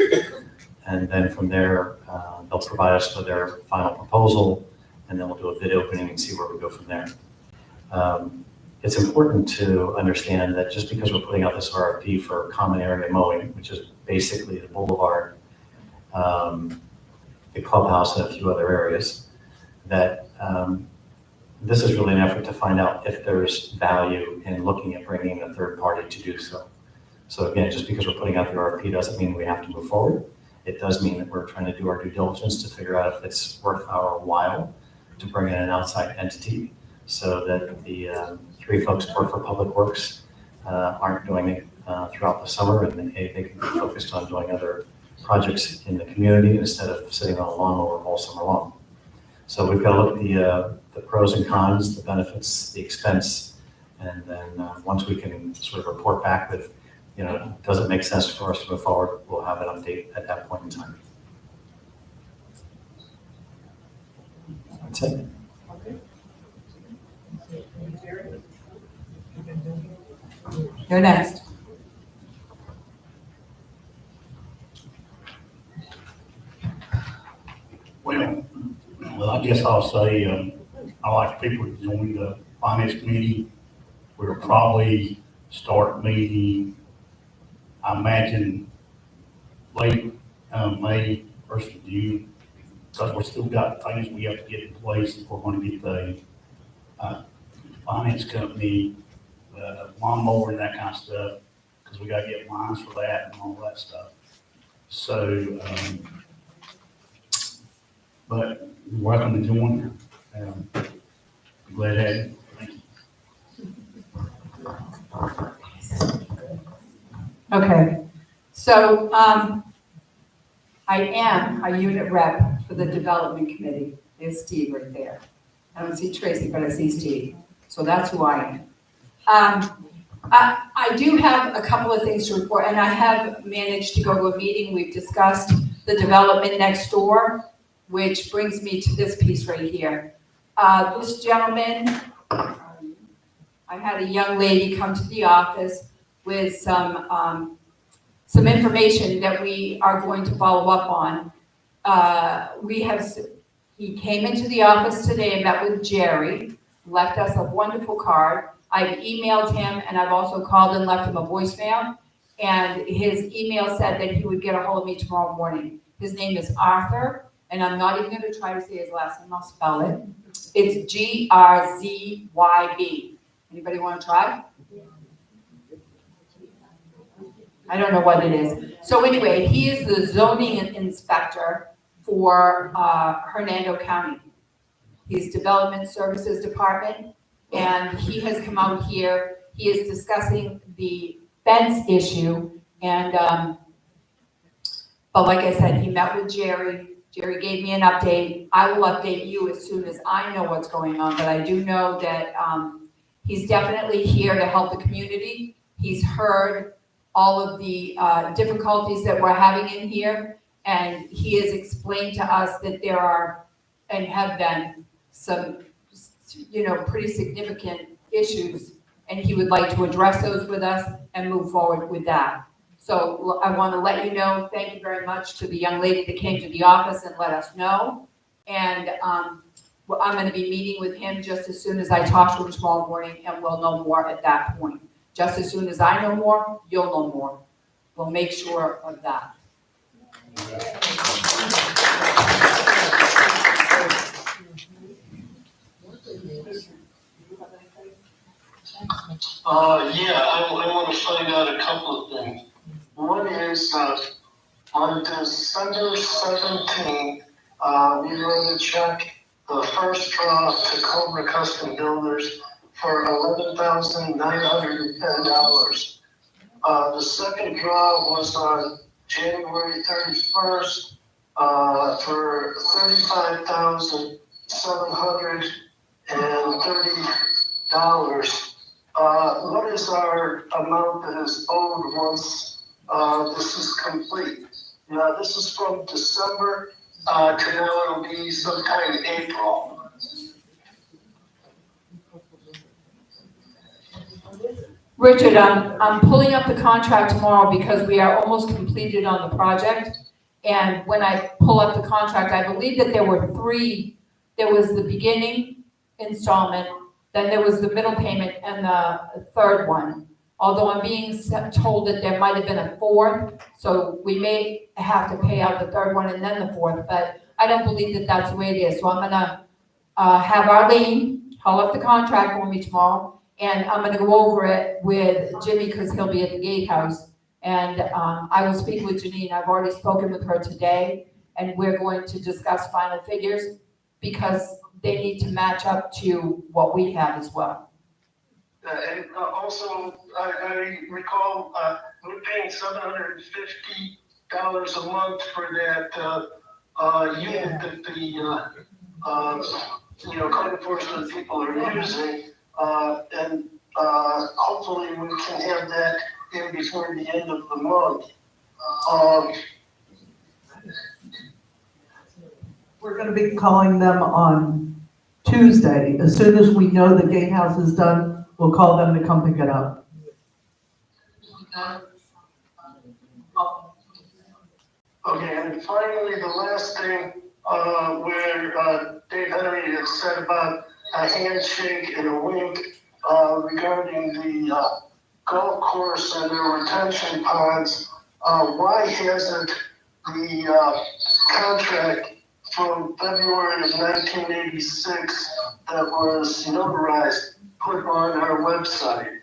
And then from there, they'll provide us with their final proposal, and then we'll do a bid opening and see where we go from there. It's important to understand that just because we're putting out this RFP for common area mowing, which is basically the boulevard, the clubhouse, and a few other areas, that this is really an effort to find out if there's value in looking at bringing a third party to do so. So again, just because we're putting out the RFP doesn't mean we have to move forward. It does mean that we're trying to do our due diligence to figure out if it's worth our while to bring in an outside entity so that the 3 folks who work for Public Works aren't doing it throughout the summer, and they can be focused on doing other projects in the community instead of sitting on a lawnmower all summer long. So we've got to look at the pros and cons, the benefits, the expense, and then once we can sort of report back with, does it make sense for us to move forward, we'll have an update at that point in time. That's it. You're next. Well, I guess I'll say, I like people to join the finance committee. We'll probably start meeting, I imagine, late May, 1st of June, because we still got things we have to get in place if we're going to get the finance company, lawnmower and that kind of stuff, because we got to get lines for that and all that stuff. So, but you're welcome to join. Be glad to have you. Thank you. Okay, so I am a unit rep for the development committee. There's Steve right there. I don't see Tracy, but I see Steve. So that's who I am. I do have a couple of things to report, and I have managed to go to a meeting. We've discussed the development next door, which brings me to this piece right here. This gentleman, I had a young lady come to the office with some information that we are going to follow up on. He came into the office today and met with Jerry, left us a wonderful card. I've emailed him and I've also called and left him a voicemail. And his email said that he would get a hold of me tomorrow morning. His name is Arthur, and I'm not even gonna try to say his last name, I'll spell it. It's GrzYB. Anybody wanna try? I don't know what it is. So anyway, he is the zoning inspector for Hernando County. He's Development Services Department, and he has come out here. He is discussing the fence issue, and but like I said, he met with Jerry. Jerry gave me an update. I will update you as soon as I know what's going on, but I do know that he's definitely here to help the community. He's heard all of the difficulties that we're having in here, and he has explained to us that there are and have been some, pretty significant issues, and he would like to address those with us and move forward with that. So I want to let you know, thank you very much to the young lady that came to the office and let us know. And I'm going to be meeting with him just as soon as I talk to him tomorrow morning, and we'll know more at that point. Just as soon as I know more, you'll know more. We'll make sure of that. I want to find out a couple of things. One is, on December 17th, we wrote a check, the first draw to Cobra Custom Builders for $11,910. The second draw was on January 31st, for $35,730. What is our amount that is owed once this is complete? Now, this is from December to now it'll be sometime in April. Richard, I'm pulling up the contract tomorrow because we are almost completed on the project. And when I pull up the contract, I believe that there were three. There was the beginning installment, then there was the middle payment, and the third one. Although I'm being told that there might have been a fourth, so we may have to pay out the third one and then the fourth, but I don't believe that that's the way it is. So I'm gonna have Arlene pull up the contract for me tomorrow, and I'm gonna go over it with Jimmy because he'll be at the gatehouse. And I will speak with Janine. I've already spoken with her today, and we're going to discuss final figures because they need to match up to what we have as well. And also, I recall we're paying $750 a month for that unit that the code enforcement people are using, and hopefully we can have that in before the end of the month. We're gonna be calling them on Tuesday. As soon as we know the gatehouse is done, we'll call them to come pick it up. Okay, and finally, the last thing, where Dave Henry has said about a handshake and a wink regarding the golf course and their retention ponds. Why hasn't the contract from February of 1986 that was notarized put on our website?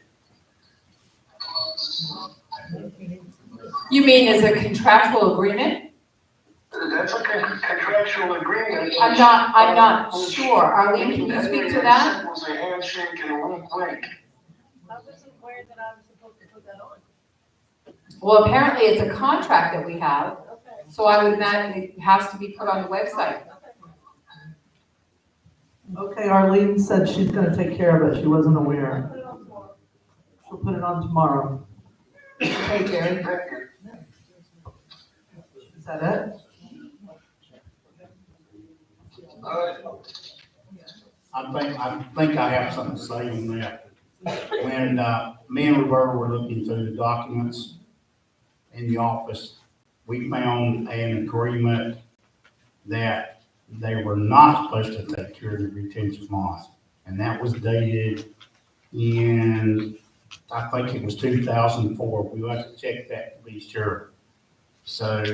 You mean as a contractual agreement? That's a contractual agreement. I'm not sure. Arlene, can you speak to that? It was a handshake and a wink wink. I wasn't aware that I was supposed to put that on. Well, apparently it's a contract that we have, Okay. so I would imagine it has to be put on the website. Okay, Arlene said she's gonna take care of it. She wasn't aware. She'll put it on tomorrow. Okay, Jerry. Is that it? I think I have something to say on that. when, me and Roberta were looking through the documents in the office, we found an agreement that they were not supposed to take care of the retention ponds. And that was dated in, I think it was 2004. We will have to check that to be sure. So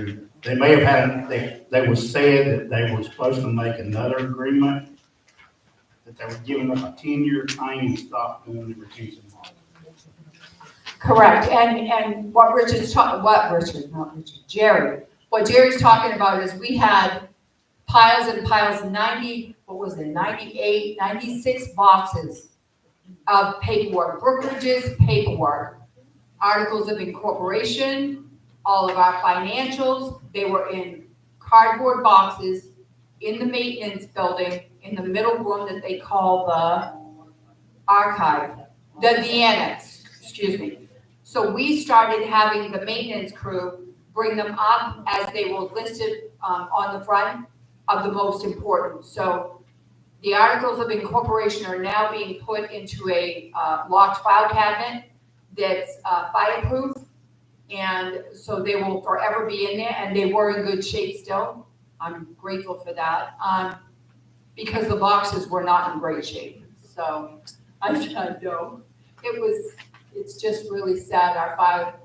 they may have had, they was said that they were supposed to make another agreement, that they were giving us a 10-year time to stop doing the retention pond. Correct, and what Jerry's talking about is we had piles and piles, 96 boxes of paperwork, Brookridge's paperwork, articles of incorporation, all of our financials, they were in cardboard boxes in the maintenance building, in the middle room that they call the archive, the annex, excuse me. So we started having the maintenance crew bring them up as they were listed on the front of the most important. So the articles of incorporation are now being put into a locked file cabinet that's fireproof. And so they will forever be in there, and they were in good shape still. I'm grateful for that, because the boxes were not in great shape. So I know it's just really sad, our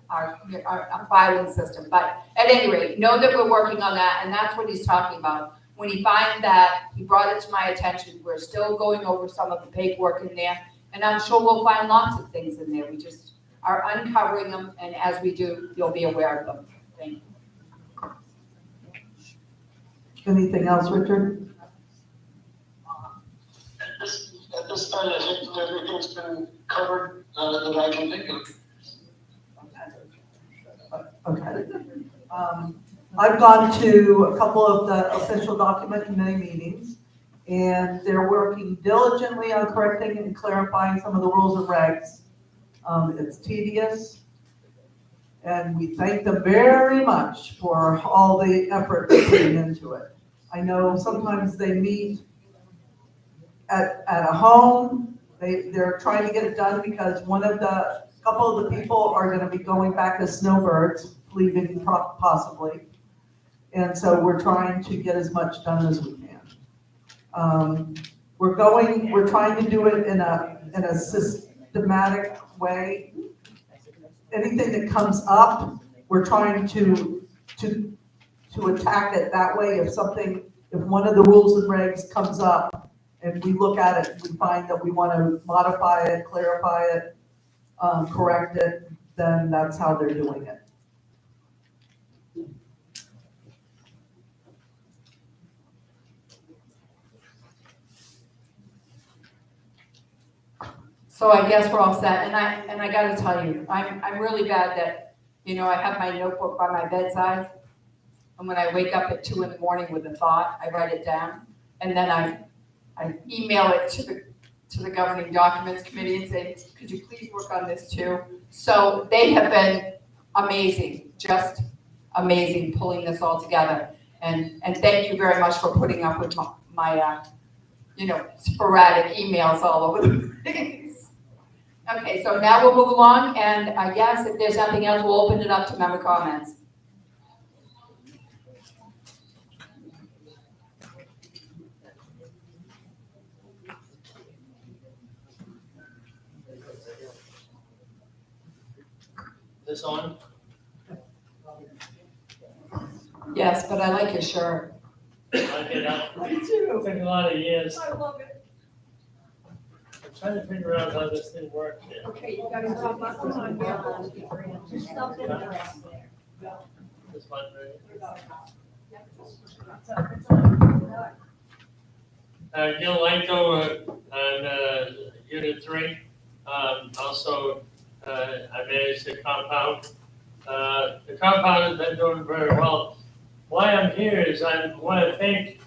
filing system. But at any rate, know that we're working on that, and that's what he's talking about. When he finds that, he brought it to my attention. We're still going over some of the paperwork in there, and I'm sure we'll find lots of things in there. We just are uncovering them, and as we do, you'll be aware of them. Thank you. Anything else, Richard? At this time, I think everything's been covered that I can think of. Okay. I've gone to a couple of the official document committee meetings, and they're working diligently on correcting and clarifying some of the rules and regs. It's tedious, and we thank them very much for all the effort they're putting into it. I know sometimes they meet at a home. They're trying to get it done because couple of the people are going to be going back as snowbirds, leaving possibly. And so we're trying to get as much done as we can. We're trying to do it in a systematic way. Anything that comes up, we're trying to attack it that way. If one of the rules and regs comes up and we look at it, we find that we want to modify it, clarify it, correct it, then that's how they're doing it. So I guess we're all set, and I gotta tell you, I'm really bad that, I have my notebook by my bedside, and when I wake up at 2 in the morning with a thought, I write it down, and then I email it to the governing documents committee and say, could you please work on this too? So they have been amazing, just amazing, pulling this all together, and thank you very much for putting up with my sporadic emails all over the place. Okay, so now we'll move along, and I guess if there's nothing else, we'll open it up to member comments. This on? Yes, but I like your shirt. Like it up. Me too. It's been a lot of years. I love it. I'm trying to figure out how this thing works here. Okay, you gotta stop my phone. This one, right? Gil Lanko on Unit 3. Also, I manage the compound. The compound has been doing very well. Why I'm here is I want to thank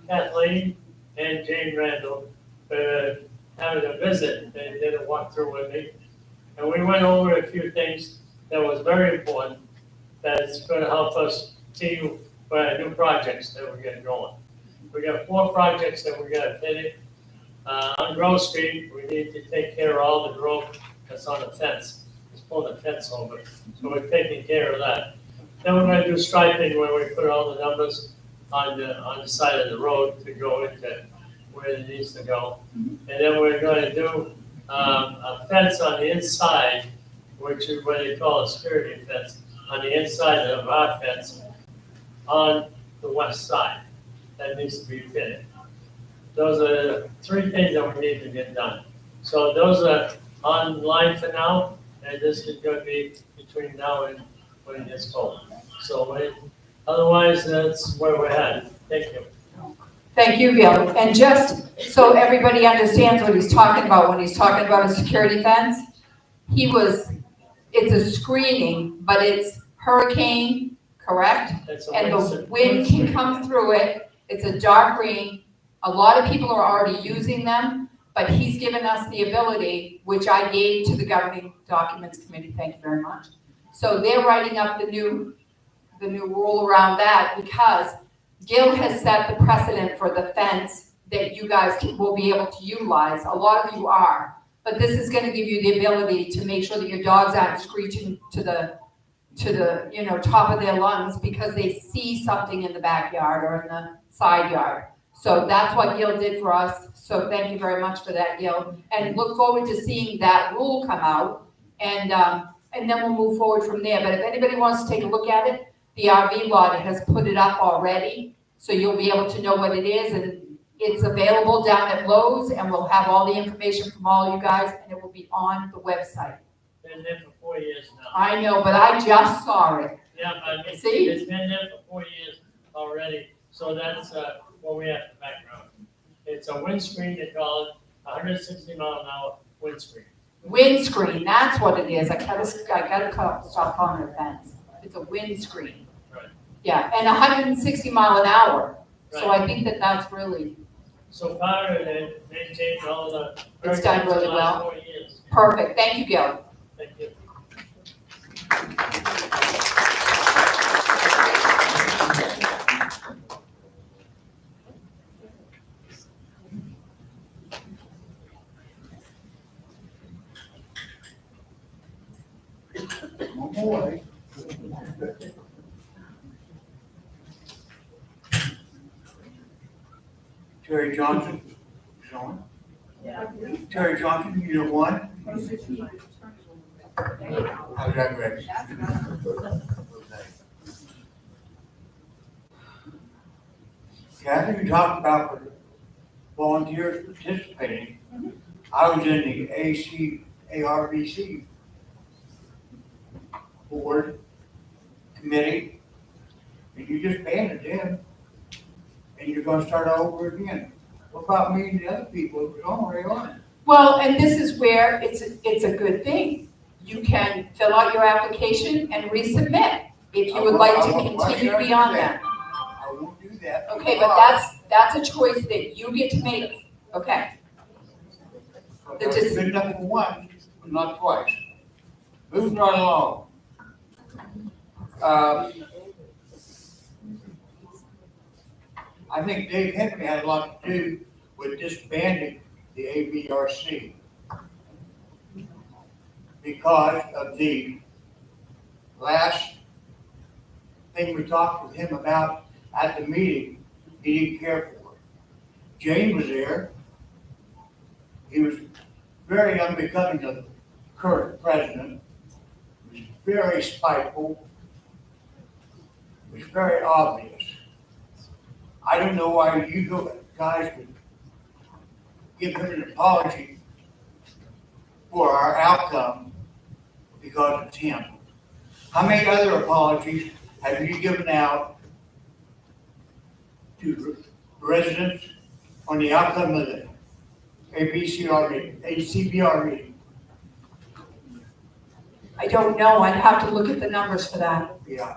Kathleen and Jane Randall for having a visit. They did a walkthrough with me. And we went over a few things that was very important that's going to help us see for new projects that we're getting going. We got 4 projects that we're going to finish. On Grove Street, we need to take care of all the growth that's on the fence. It's pulling the fence over, so we're taking care of that. Then we're gonna do striping where we put all the numbers on the side of the road to go into where it needs to go. And then we're gonna do, a fence on the inside, which is what they call a security fence, on the inside of our fence on the west side. That needs to be fitted. Those are the three things that we need to get done. So those are online for now, and this is gonna be between now and when it gets cold. So otherwise, that's where we're at. Thank you. Thank you, Gil. And just so everybody understands what he's talking about when he's talking about a security fence, it's a screening, but it's hurricane, correct? That's a And the windscreen. wind can come through it. It's a dark green. A lot of people are already using them, but he's given us the ability, which I gave to the governing documents committee, thank you very much. So they're writing up the new rule around that because Gil has set the precedent for the fence that you guys will be able to utilize. A lot of you are, but this is gonna give you the ability to make sure that your dogs aren't screeching to the top of their lungs because they see something in the backyard or in the side yard. So that's what Gil did for us. So thank you very much for that, Gil. And look forward to seeing that rule come out. And then we'll move forward from there. But if anybody wants to take a look at it, the RV lot has put it up already. So you'll be able to know what it is. And it's available down at Lowe's and we'll have all the information from all you guys and it will be on the website. Been there for 4 years now. I know, but I just saw it. Yeah, but See? it's been there for 4 years already, so that's, what we have in the background. It's a windscreen, they call it, 160 mile an hour windscreen. Windscreen, that's what it is. I gotta stop calling it a fence. It's a windscreen. Right. Yeah, and 160 mile an hour. So Right. I think that that's really So far, they maintained all the. It's done hurricanes really the last well. 4 years. perfect. Thank you, Gil. Thank you. One more way. Terry Johnson, Sean. Terry Johnson, Unit 1. How's that ready? Kathy, you talked about the volunteers participating. I was in the ARBC board committee, and you just banded them, and you're gonna start all over again. What about me and the other people that was already on it? Well, and this is where it's a good thing. You can fill out your application and resubmit if you would like to continue beyond that. I won't do that. Okay, but that's a choice that you get to make. Okay, It's been done for once, but not twice. Moving right along. I think Dave Henry had a lot to do with disbanding the ABRC because of the last thing we talked with him about at the meeting, he didn't care for. Jane was there. He was very unbecoming of the current president. He was very spiteful. It was very obvious. I don't know why you guys would give him an apology for our outcome because it's him. How many other apologies have you given out to residents on the outcome of the ACBR meeting? I don't know. I'd have to look at the numbers for that. Yeah,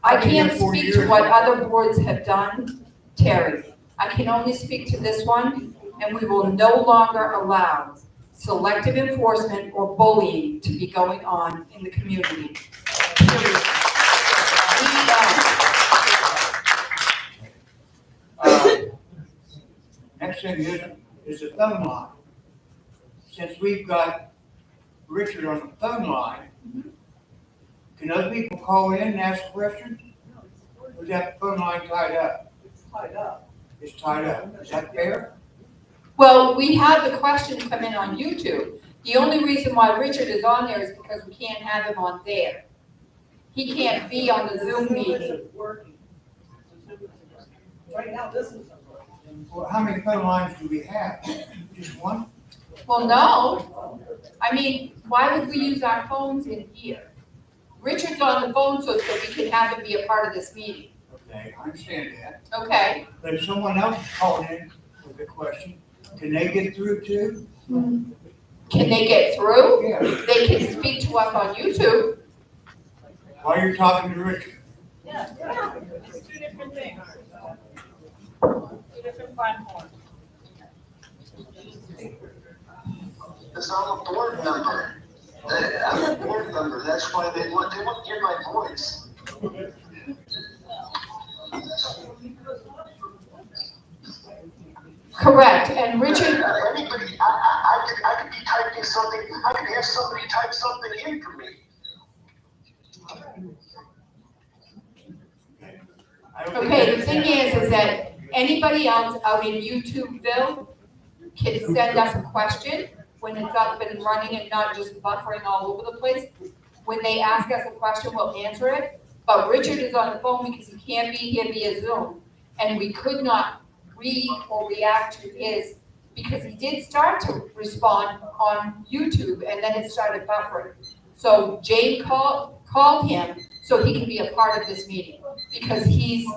I can't been here 4 speak to years. what other boards have done, Terry. I can only speak to this one, and we will no longer allow selective enforcement or bullying to be going on in the community. Period. We don't. next next thing is the phone line. Since we've got Richard on the phone line, can other people call in and ask questions? Or is that phone line tied up? It's tied up. It's tied up. Is that fair? Well, we have the questions come in on YouTube. The only reason why Richard is on there is because we can't have him on there. He can't be on the Zoom meeting. isn't working. Right now, this isn't working. Well, how many phone lines do we have? Just one? Well, no. I mean, why would we use our phones in here? Richard's on the phone so that we can have him be a part of this meeting. Okay, I understand that. Okay? But if someone else is calling in with a question, can they get through too? Can they get through? Yeah. They can speak to us on YouTube. While you're talking to Richard. Yeah, it's two different things. Two different platforms. Because I'm a board member. I'm a board member, that's why they won't hear my voice. Correct, and Richard, Anybody, I could be typing something, I could have somebody type something in for me. okay, the thing is that anybody else out in YouTubeville can send us a question when it's up and running and not just buffering all over the place. When they ask us a question, we'll answer it. But Richard is on the phone because he can't be here via Zoom. And we could not read or react to his, because he did start to respond on YouTube and then it started buffering. So Jane called him so he can be a part of this meeting because he's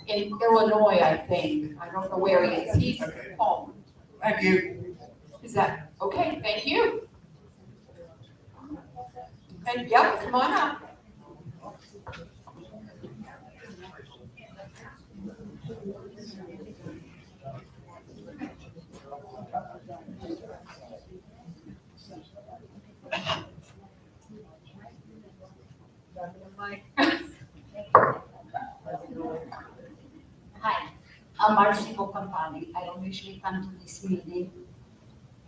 in Illinois, I think. I don't know where he is. He's home. Thank you. Is that, okay, thank you. And, yep, come on up. Hi, I'm Marcy Bocampani. I don't usually come to this meeting,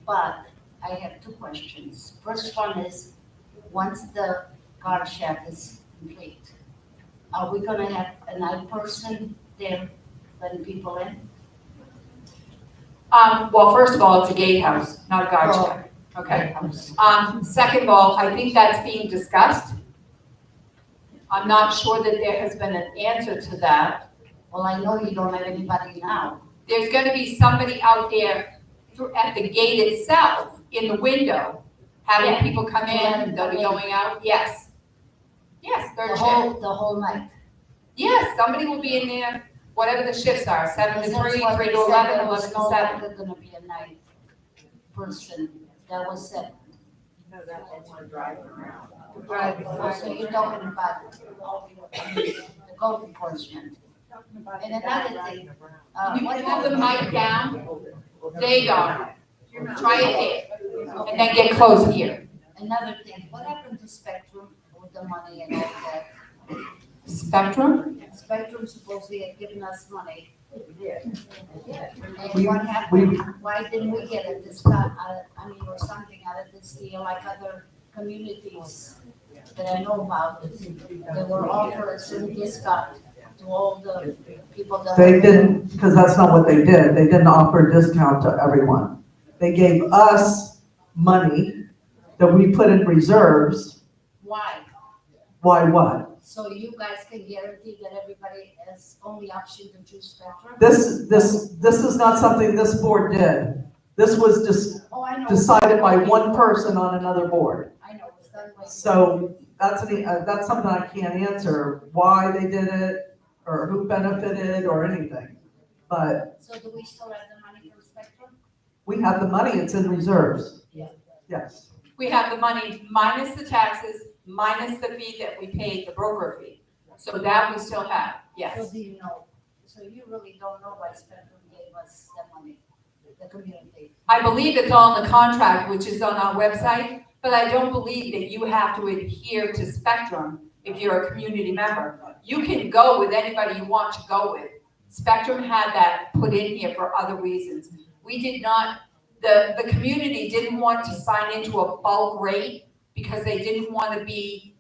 but I have two questions. First one is, once the car shack is complete, are we gonna have a night person there letting people in? Well, first of all, it's a gatehouse, not a guard shack, okay? Second of all, I think that's being discussed. I'm not sure that there has been an answer to that. Well, I know you don't have anybody now. There's gonna be somebody out there at the gate itself, in the window, having Yeah. people come in and they'll be going out, yes. Yes, third The shift. whole night. Yes, somebody will be in there, whatever the shifts are, 7 to 3, 3 to 11, 11 to 7. There's no longer gonna be a night person. That was said. No, that's the one driving around. So you're talking about the code enforcement. And another thing, You what can hold the happened? mic down, there you go. Try it there, and then get close here. Another thing, what happened to Spectrum with the money and all that? Spectrum? Spectrum supposedly had given us money. Yeah. And what happened? Why didn't we get a discount, or something out of this deal like other communities that I know about? They were offered some discount to all the people that. They didn't, because that's not what they did. They didn't offer a discount to everyone. They gave us money that we put in reserves. Why? Why what? So you guys can guarantee that everybody has only option to choose Spectrum? This is not something this board did. This was just Oh, I know. decided by one person on another board. I know, it's done by. So that's something I can't answer, why they did it, or who benefited, or anything. But So do we still have the money from Spectrum? we have the money, it's in reserves. Yeah. Yes. We have the money minus the taxes, minus the fee that we paid, the broker fee. So that we still have, yes. So do you know, so you really don't know why Spectrum gave us the money, the community? I believe it's all in the contract, which is on our website, but I don't believe that you have to adhere to Spectrum if you're a community member. You can go with anybody you want to go with. Spectrum had that put in here for other reasons. We did not, the community didn't want to sign into a bulk rate because they didn't want to be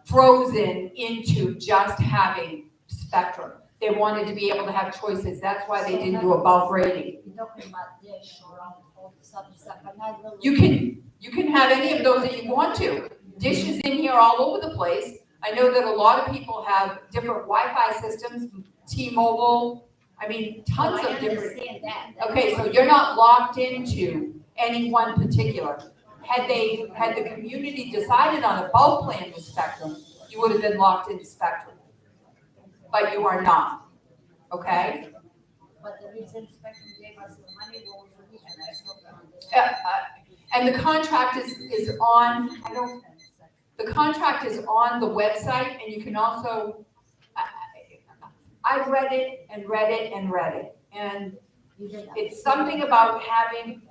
frozen into just having Spectrum. They wanted to be able to have choices. That's why they didn't do a bulk rating. You're talking about Dish or all this other stuff, and I really. You can have any of those that you want to. Dish is in here all over the place. I know that a lot of people have different Wi-Fi systems, T-Mobile, I mean, tons I of different. understand that. Okay, so you're not locked into any one particular. Had the community decided on a bulk plan with Spectrum, you would have been locked into Spectrum. But you are not, okay? But the reason Spectrum gave us the money was for this, and I still don't understand. And the contract is on, the contract is on the website, and you can also, I read it and read it and read it. And it's something about having,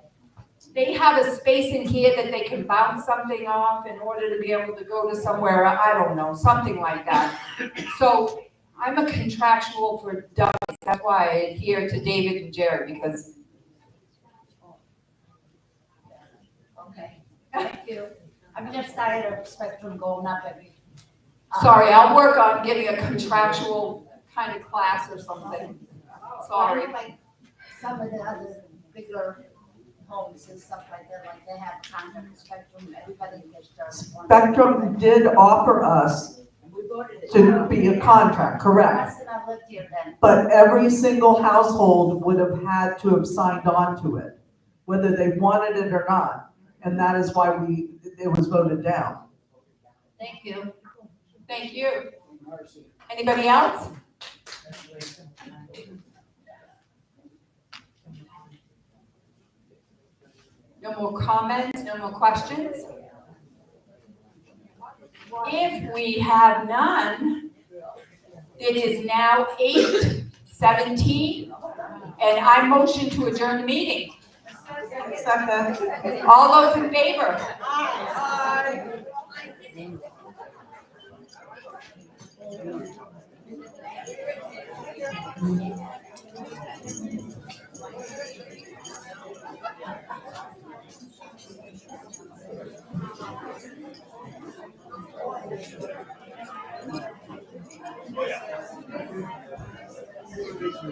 they have a space in here that they can bounce something off in order to be able to go to somewhere, I don't know, something like that. So I'm a contractual for dummies, that's why I adhere to David and Jerry, because. Okay, thank you. I'm just tired of Spectrum going up every. Sorry, I'll work on getting a contractual kind of class or something. Sorry. Like some of the other bigger homes and stuff like that, like they have contract with Spectrum, everybody gets just one. Spectrum did offer us We voted it. to be a contract, correct? Must not lived here then. But every single household would have had to have signed on to it, whether they wanted it or not. And that is why it was voted down. Thank you. Thank you. Anybody else? No more comments, no more questions? If we have none, it is now 8:17, and I motion to adjourn the meeting. Second. All those in favor?